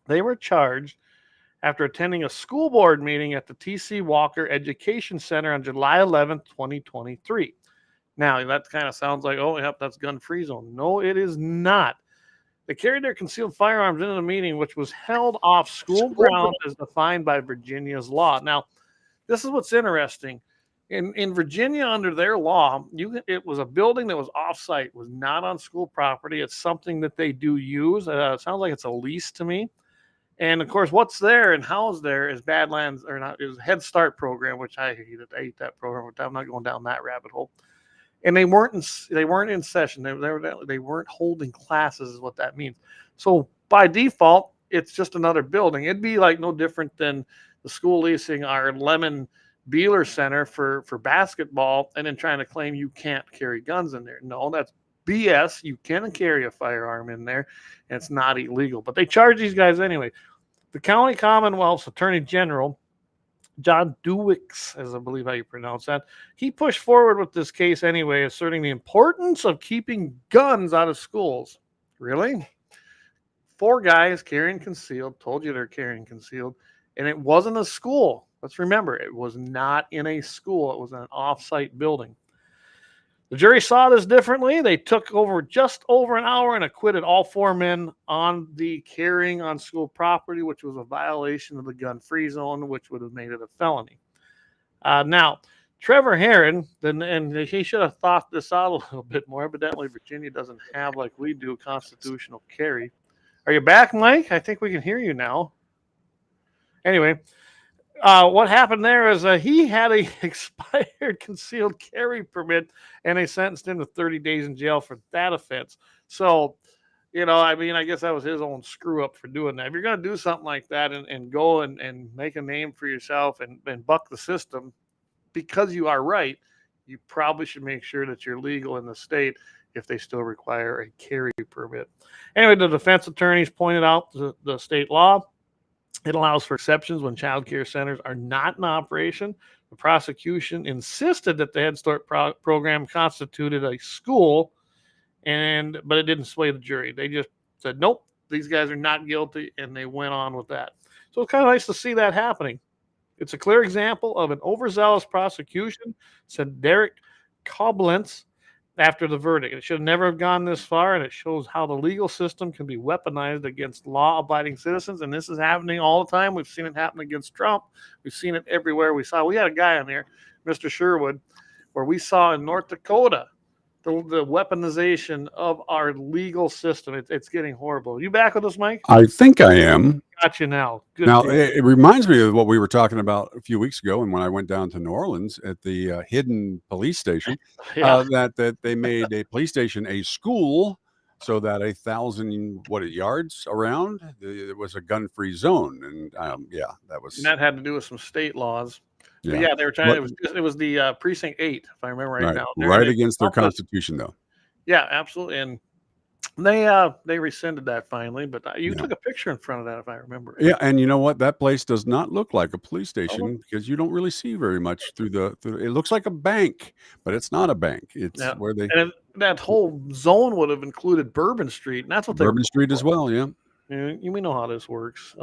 They were charged after attending a school board meeting at the T.C. Walker Education Center on July 11th, 2023. Now, that kind of sounds like, oh, yep, that's gun-free zone. No, it is not. They carried their concealed firearms into the meeting, which was held off school grounds as defined by Virginia's law. Now, this is what's interesting. In Virginia, under their law, it was a building that was off-site, was not on school property. It's something that they do use. It sounds like it's a lease to me. And of course, what's there and housed there is Badlands, or not, it was Head Start program, which I hated. I hate that program. I'm not going down that rabbit hole. And they weren't in session. They weren't holding classes, is what that means. So by default, it's just another building. It'd be like no different than the school leasing our Lemon Beeler Center for basketball and then trying to claim you can't carry guns in there. No, that's BS. You can carry a firearm in there, and it's not illegal. But they charge these guys anyway. The County Commonwealth's Attorney General, John Dewicks, as I believe how you pronounce that, he pushed forward with this case anyway, asserting the importance of keeping guns out of schools. Really? 4 guys carrying concealed, told you they're carrying concealed, and it wasn't a school. Let's remember, it was not in a school. It was in an off-site building. The jury saw this differently. They took just over an hour and acquitted all 4 men on the carrying on school property, which was a violation of the gun-free zone, which would have made it a felony. Now, Trevor Herron, and he should have thought this out a little bit more. Evidently, Virginia doesn't have, like we do, constitutional carry. Are you back, Mike? I think we can hear you now. Anyway, what happened there is he had a expired concealed carry permit, and they sentenced him to 30 days in jail for that offense. So, I mean, I guess that was his own screw up for doing that. If you're going to do something like that and go and make a name for yourself and buck the system, because you are right, you probably should make sure that you're legal in the state if they still require a carry permit. Anyway, the defense attorneys pointed out the state law. It allows for exceptions when child care centers are not in operation. The prosecution insisted that the Head Start program constituted a school, but it didn't sway the jury. They just said, nope, these guys are not guilty, and they went on with that. So it's kind of nice to see that happening. It's a clear example of an overzealous prosecution, said Derek Koblenz after the verdict. It should never have gone this far, and it shows how the legal system can be weaponized against law-abiding citizens, and this is happening all the time. We've seen it happen against Trump. We've seen it everywhere. We had a guy on there, Mr. Sherwood, where we saw in North Dakota the weaponization of our legal system. It's getting horrible. You back with us, Mike? I think I am. Got you now. Good. Now, it reminds me of what we were talking about a few weeks ago, and when I went down to New Orleans at the hidden police station, that they made a police station a school, so that 1,000 yards around it was a gun-free zone, and that was. And that had to do with some state laws. Yeah, they were trying. It was the precinct 8, if I remember right now. Right against their constitution, though. Yeah, absolutely, and they rescinded that finally. But you took a picture in front of that, if I remember. Yeah, and you know what? That place does not look like a police station because you don't really see very much through the. It looks like a bank, but it's not a bank. It's where they. And that whole zone would have included Bourbon Street, and that's what Bourbon Street as well. Yeah. We know how this works.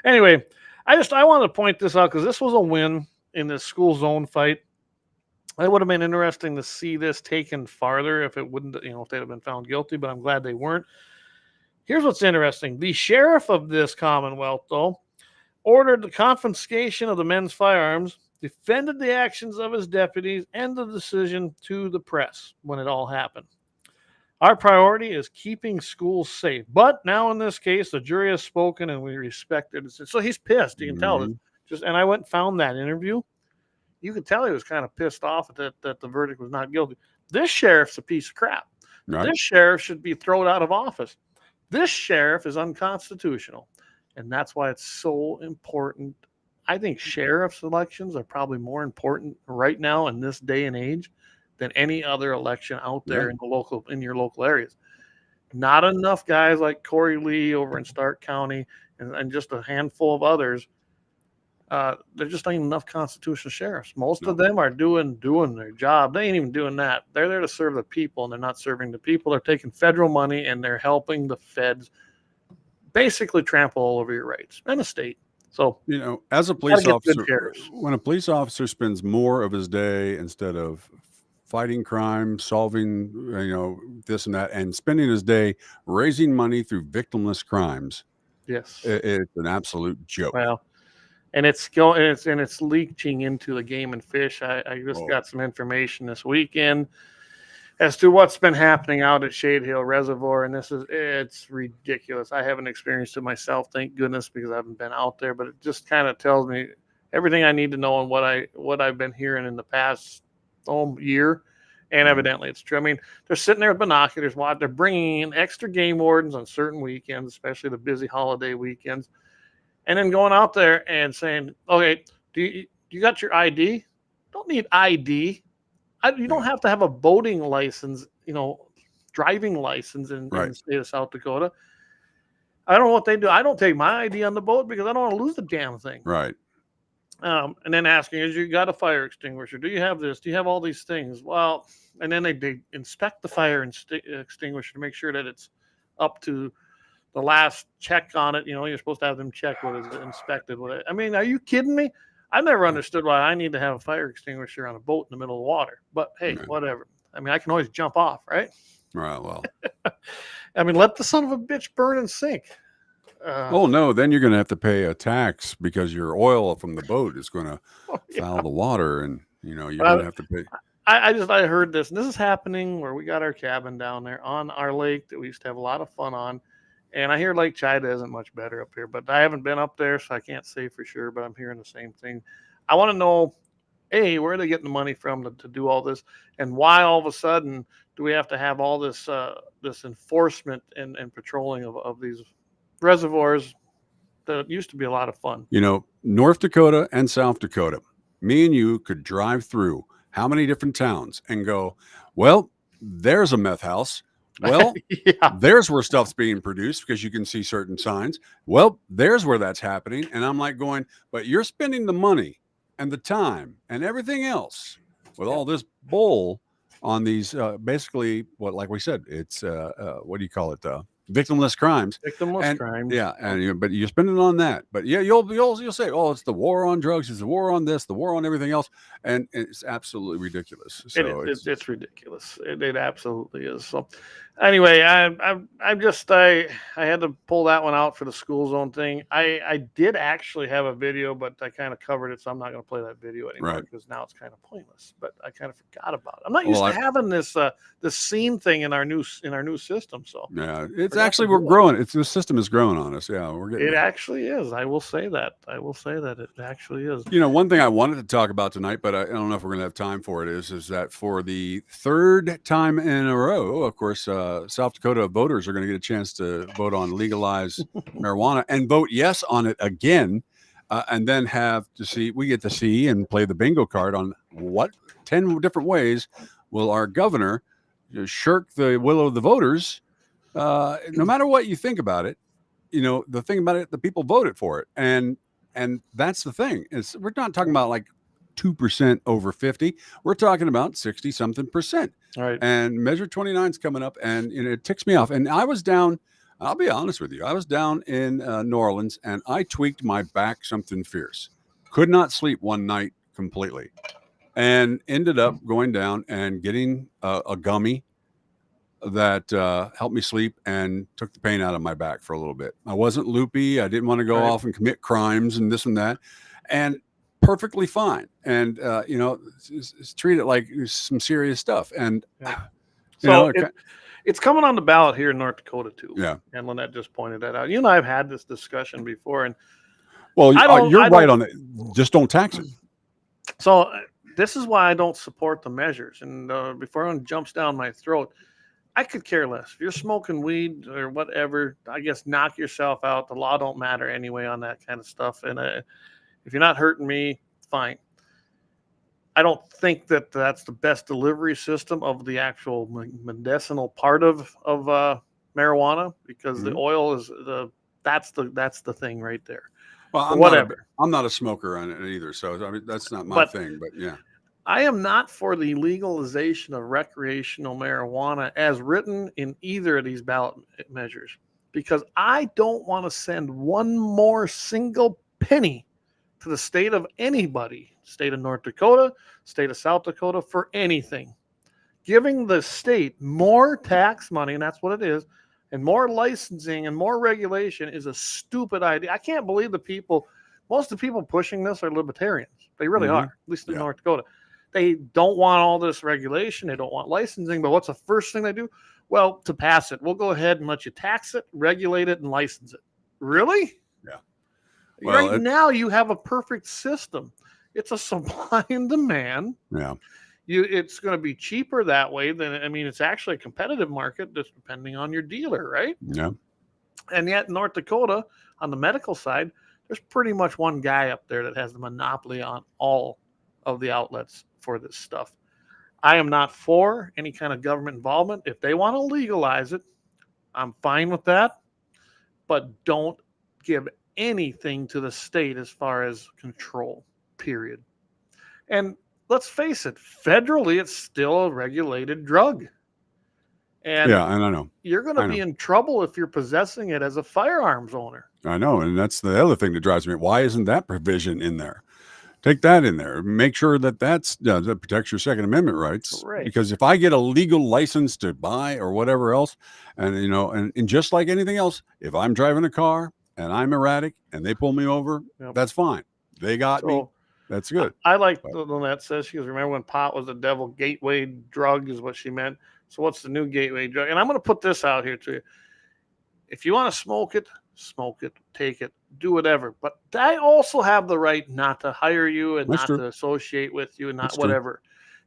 Anyway, I wanted to point this out because this was a win in this school zone fight. It would have been interesting to see this taken farther if it wouldn't, if they'd have been found guilty, but I'm glad they weren't. Here's what's interesting. The sheriff of this Commonwealth, though, ordered the confiscation of the men's firearms, defended the actions of his deputies, and the decision to the press when it all happened. Our priority is keeping schools safe. But now in this case, the jury has spoken and we respect it. So he's pissed. You can tell it. And I went and found that interview. You could tell he was kind of pissed off that the verdict was not guilty. This sheriff's a piece of crap. Right. This sheriff should be thrown out of office. This sheriff is unconstitutional. And that's why it's so important. I think sheriff's elections are probably more important right now in this day and age than any other election out there in your local areas. Not enough guys like Corey Lee over in Stark County and just a handful of others. There's just ain't enough constitutional sheriffs. Most of them are doing their job. They ain't even doing that. They're there to serve the people, and they're not serving the people. They're taking federal money, and they're helping the feds basically trample all over your rights and the state. So, as a police officer, when a police officer spends more of his day instead of fighting crime, solving, this and that, and spending his day raising money through victimless crimes, yes, it's an absolute joke. Well, and it's leaching into the game and fish. I just got some information this weekend as to what's been happening out at Shade Hill Reservoir, and it's ridiculous. I haven't experienced it myself, thank goodness, because I haven't been out there, but it just kind of tells me everything I need to know and what I've been hearing in the past year. And evidently it's true. I mean, they're sitting there with binoculars. They're bringing in extra game wardens on certain weekends, especially the busy holiday weekends, and then going out there and saying, okay, do you got your ID? Don't need ID. You don't have to have a boating license, driving license in the state of South Dakota. I don't know what they do. I don't take my ID on the boat because I don't want to lose the damn thing. Right. And then asking, you got a fire extinguisher? Do you have this? Do you have all these things? Well, and then they inspect the fire extinguisher to make sure that it's up to the last check on it. You're supposed to have them check what is inspected with it. I mean, are you kidding me? I've never understood why I need to have a fire extinguisher on a boat in the middle of the water. But hey, whatever. I mean, I can always jump off, right? Right. Well, I mean, let the son of a bitch burn and sink. Oh no, then you're going to have to pay a tax because your oil from the boat is going to foul the water, and you're going to have to pay. I heard this, and this is happening where we got our cabin down there on our lake that we used to have a lot of fun on, and I hear Lake Chida isn't much better up here, but I haven't been up there, so I can't say for sure. But I'm hearing the same thing. I want to know, where are they getting the money from to do all this, and why all of a sudden do we have to have all this this enforcement and patrolling of these reservoirs that used to be a lot of fun? North Dakota and South Dakota, me and you could drive through how many different towns and go, well, there's a meth house. Well, there's where stuff's being produced because you can see certain signs. Well, there's where that's happening. And I'm like going, but you're spending the money and the time and everything else with all this bull on these basically like we said, it's what do you call it? Victimless crimes. Crimes. Yeah, but you're spending it on that. But yeah, you'll say, oh, it's the war on drugs, it's the war on this, the war on everything else, and it's absolutely ridiculous. So it's ridiculous. It absolutely is. So anyway, I had to pull that one out for the school zone thing. I did actually have a video, but I kind of covered it, so I'm not going to play that video anymore because now it's kind of pointless. But I kind of forgot about it. I'm not used to having this scene thing in our new system. So yeah, it's actually we're growing. The system is growing on us. Yeah, we're getting. It actually is. I will say that. It actually is. One thing I wanted to talk about tonight, but I don't know if we're going to have time for it. Is that for the third time in a row, of course, South Dakota voters are going to get a chance to vote on legalized marijuana and vote yes on it again, and then we get to see and play the bingo card on what 10 different ways will our governor shirk the will of the voters. No matter what you think about it, the thing about it, the people voted for it. And that's the thing. We're not talking about like 2% over 50. We're talking about 60 something percent. All right. And Measure 29 is coming up, and it ticks me off. And I was down, I'll be honest with you, I was down in New Orleans, and I tweaked my back something fierce. Could not sleep one night completely, and ended up going down and getting a gummy that helped me sleep and took the pain out of my back for a little bit. I wasn't loopy. I didn't want to go off and commit crimes and this and that, and perfectly fine. And it's treat it like some serious stuff. And it's coming on the ballot here in North Dakota too. Yeah, and Lynette just pointed that out. You and I have had this discussion before, and you're right on it. Just don't tax it. So this is why I don't support the measures. And before one jumps down my throat, I could care less. If you're smoking weed or whatever, I guess knock yourself out. The law don't matter anyway on that kind of stuff. And if you're not hurting me, fine. I don't think that that's the best delivery system of the actual medicinal part of marijuana, because the oil is that's the thing right there. Well, I'm not a smoker on it either, so I mean that's not my thing. But yeah. I am not for the legalization of recreational marijuana as written in either of these ballot measures, because I don't want to send one more single penny to the state of anybody, state of North Dakota, state of South Dakota, for anything. Giving the state more tax money, and that's what it is, and more licensing and more regulation is a stupid idea. I can't believe most of the people pushing this are libertarians. They really are, at least in North Dakota. they don't want all this regulation. They don't want licensing. But what's the first thing they do? Well, to pass it, we'll go ahead and let you tax it, regulate it, and license it. Really? Yeah. Well, right now you have a perfect system. It's a supply and demand. Yeah. It's going to be cheaper that way than, I mean, it's actually a competitive market just depending on your dealer, right? Yeah. And yet North Dakota, on the medical side, there's pretty much one guy up there that has the monopoly on all of the outlets for this stuff. I am not for any kind of government involvement. If they want to legalize it, I'm fine with that. But don't give anything to the state as far as control, period. And let's face it, federally, it's still a regulated drug. And yeah, and I know. You're going to be in trouble if you're possessing it as a firearms owner. I know. And that's the other thing that drives me. Why isn't that provision in there? Take that in there. Make sure that that protects your Second Amendment rights. Right. Because if I get a legal license to buy or whatever else, and and just like anything else, if I'm driving a car and I'm erratic and they pull me over, that's fine. They got me. That's good. I like the Lynette says, she goes, remember when pot was the devil gateway drug is what she meant. So what's the new gateway drug? And I'm going to put this out here to you. If you want to smoke it, take it, do whatever. But I also have the right not to hire you and not to associate with you and not whatever.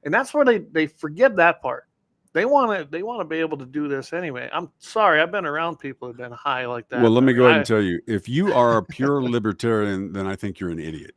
And that's where they forget that part. They want to be able to do this anyway. I'm sorry, I've been around people who've been high like that. Well, let me go ahead and tell you, if you are a pure libertarian, then I think you're an idiot.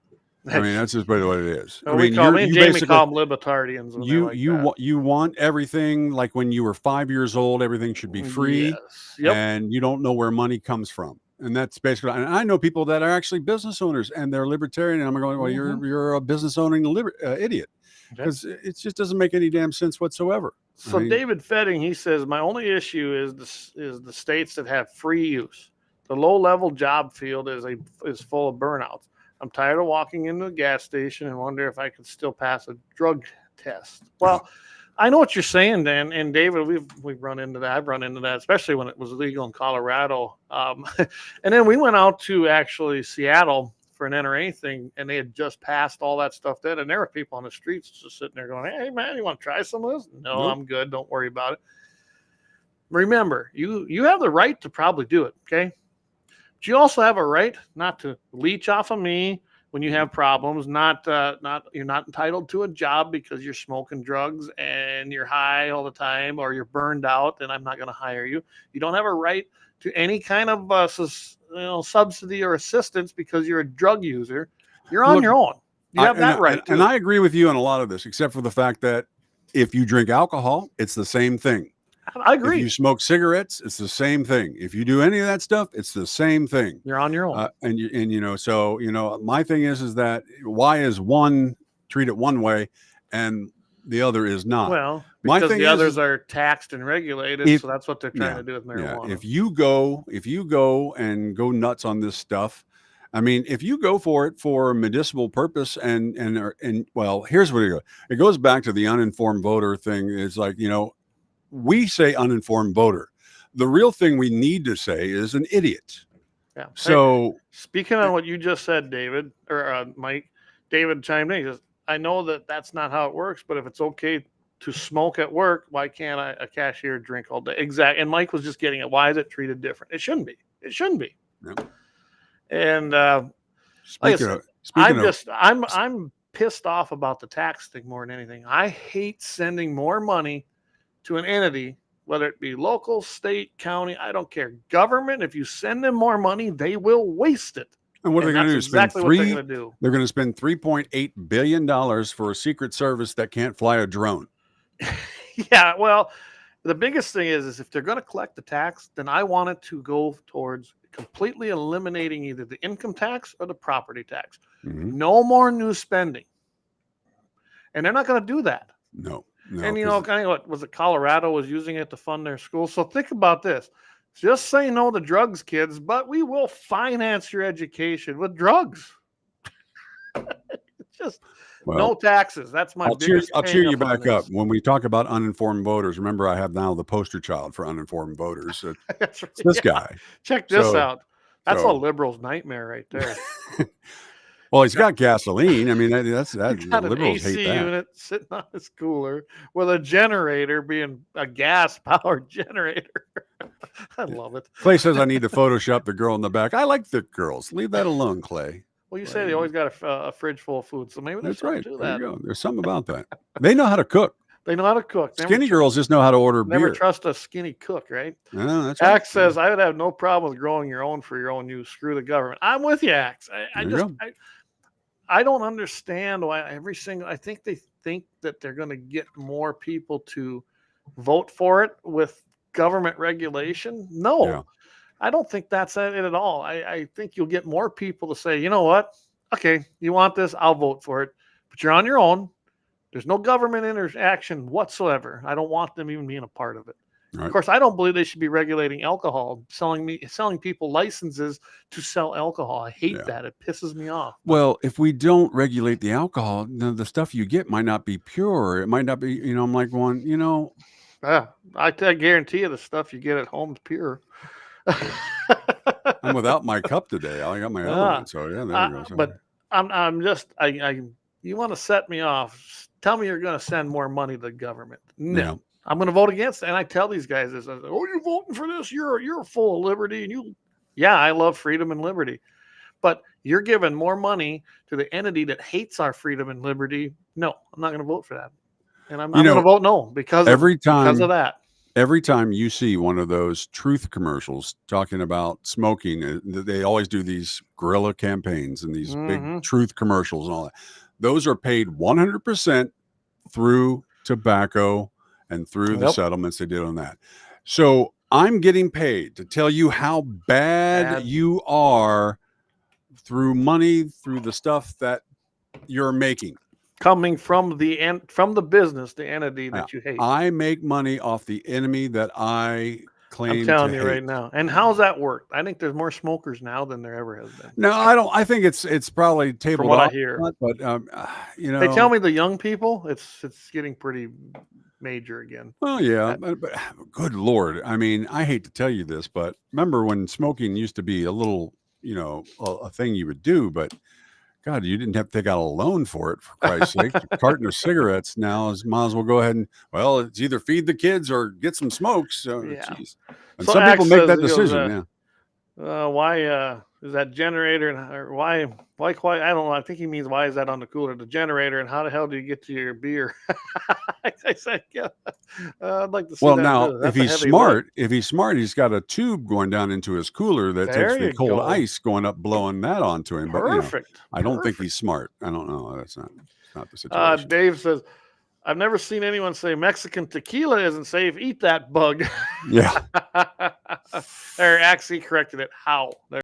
I mean, that's just what it is. I mean, Jamie call them libertarians. You want everything like when you were 5 years old, everything should be free. Yes. Yep. And you don't know where money comes from. And that's basically, and I know people that are actually business owners and they're libertarian. And I'm going, well, you're a business owning idiot because it just doesn't make any damn sense whatsoever. So David Fetting, he says, my only issue is the states that have free use. The low-level job field is full of burnouts. I'm tired of walking into a gas station and wonder if I could still pass a drug test. Well, I know what you're saying, Dan and David. We've run into that. I've run into that, especially when it was legal in Colorado. And then we went out to actually Seattle for an NRA thing, and they had just passed all that stuff then. And there were people on the streets just sitting there going, "Hey, man, you want to try some of this?" No, I'm good. Don't worry about it. Remember, you have the right to probably do it, okay? But you also have a right not to leech off of me when you have problems. You're not entitled to a job because you're smoking drugs and you're high all the time or you're burned out and I'm not going to hire you. You don't have a right to any kind of subsidy or assistance because you're a drug user. You're on your own. You have that right. And I agree with you on a lot of this, except for the fact that if you drink alcohol, it's the same thing. I agree. If you smoke cigarettes, it's the same thing. If you do any of that stuff, it's the same thing. You're on your own. So my thing is that why is one treated one way and the other is not? Well, because the others are taxed and regulated, so that's what they're trying to do with marijuana. Yeah. If you go and go nuts on this stuff, I mean, if you go for it for a medicinal purpose and well, here's what it goes back to the uninformed voter thing. It's like, we say uninformed voter. The real thing we need to say is an idiot. Yeah. So speaking on what you just said, David or Mike, David chimed in. He says, I know that's not how it works, but if it's okay to smoke at work, why can't a cashier drink all day? Exactly. And Mike was just getting it. Why is it treated different? It shouldn't be. It shouldn't be. Yeah. And I'm pissed off about the tax thing more than anything. I hate sending more money to an entity, whether it be local, state, county, I don't care. Government, if you send them more money, they will waste it. And what are they going to do? Exactly what they're going to do. They're going to spend $3.8 billion for a secret service that can't fly a drone. Yeah, well, the biggest thing is if they're going to collect the tax, then I want it to go towards completely eliminating either the income tax or the property tax. Mm-hmm. No more new spending. And they're not going to do that. No. And kind of what was it? Colorado was using it to fund their schools. So think about this. Just say no to drugs, kids, but we will finance your education with drugs. Just no taxes. That's my biggest. I'll cheer you back up. When we talk about uninformed voters, remember I have now the poster child for uninformed voters. That's right. This guy. Check this out. That's a liberal's nightmare right there. Well, he's got gasoline. I mean, that's He's the got an liberals AC hate that. unit sitting on his cooler with a generator being a gas-powered generator. I love it. Clay says I need to Photoshop the girl in the back. I like thick girls. Leave that alone, Clay. Well, you say they always got a fridge full of food, so maybe there's That's something right. to There that. you go. There's something about that. They know how to cook. They know how to cook. Skinny girls just know how to order Never beer. trust a skinny cook, right? Yeah, that's right. Axe says, I would have no problem with growing your own for your own use. Screw the government. I'm with you, Axe. I don't understand why I think they think that they're going to get more people to vote for it with government regulation. No, Yeah. I don't think that's it at all. I think you'll get more people to say, you know what? Okay, you want this? I'll vote for it. But you're on your own. There's no government interaction whatsoever. I don't want them even being a part of it. Right. Of course, I don't believe they should be regulating alcohol, selling people licenses to sell alcohol. I hate that. It pisses me off. Well, if we don't regulate the alcohol, the stuff you get might not be pure. It might not be, I'm like going, Yeah, I guarantee you the stuff you get at home is pure. I'm without my cup today. I got my other one. So yeah, there you go. So, but I'm just you want to set me off. Tell me you're going to send more money to the government. No. Yeah. I'm going to vote against it. And I tell these guys this. I say, oh, you're voting for this? You're full of liberty. And yeah, I love freedom and liberty. But you're giving more money to the entity that hates our freedom and liberty. No, I'm not going to vote for that. And I'm going to vote no because of that. Every time you see one of those truth commercials talking about smoking, they always do these guerrilla campaigns and these big truth commercials and all that. Those are paid 100% through tobacco and through the settlements they did on that. So I'm getting paid to tell you how bad you are through money, through the stuff that you're making. Coming from the business, the entity that you hate. I make money off the enemy that I claim. I'm telling you right now. And how's that work? I think there's more smokers now than there ever has been. No, I don't. I think it's probably tabled from what off, I hear. But they tell me the young people, it's getting pretty major again. Well, yeah, but good Lord. I mean, I hate to tell you this, but remember when smoking used to be a little, a thing you would do, but God, you didn't have to take out a loan for it, for Christ's sake. A carton of cigarettes now might as well go ahead and, it's either feed the kids or get some smokes. So, geez. And so some people make that decision. Why is that generator or why I don't know. I think he means why is that on the cooler, the generator, and how the hell do you get to your beer? I said, I'd like to see well, that now, too. if he's smart, he's got a tube going down into his cooler that takes the cold ice going up, blowing that onto him. Perfect. But, I don't think he's smart. I don't know. That's not the situation. Dave says, I've never seen anyone say Mexican tequila isn't safe. Eat that bug. Yeah. Or actually corrected it. How?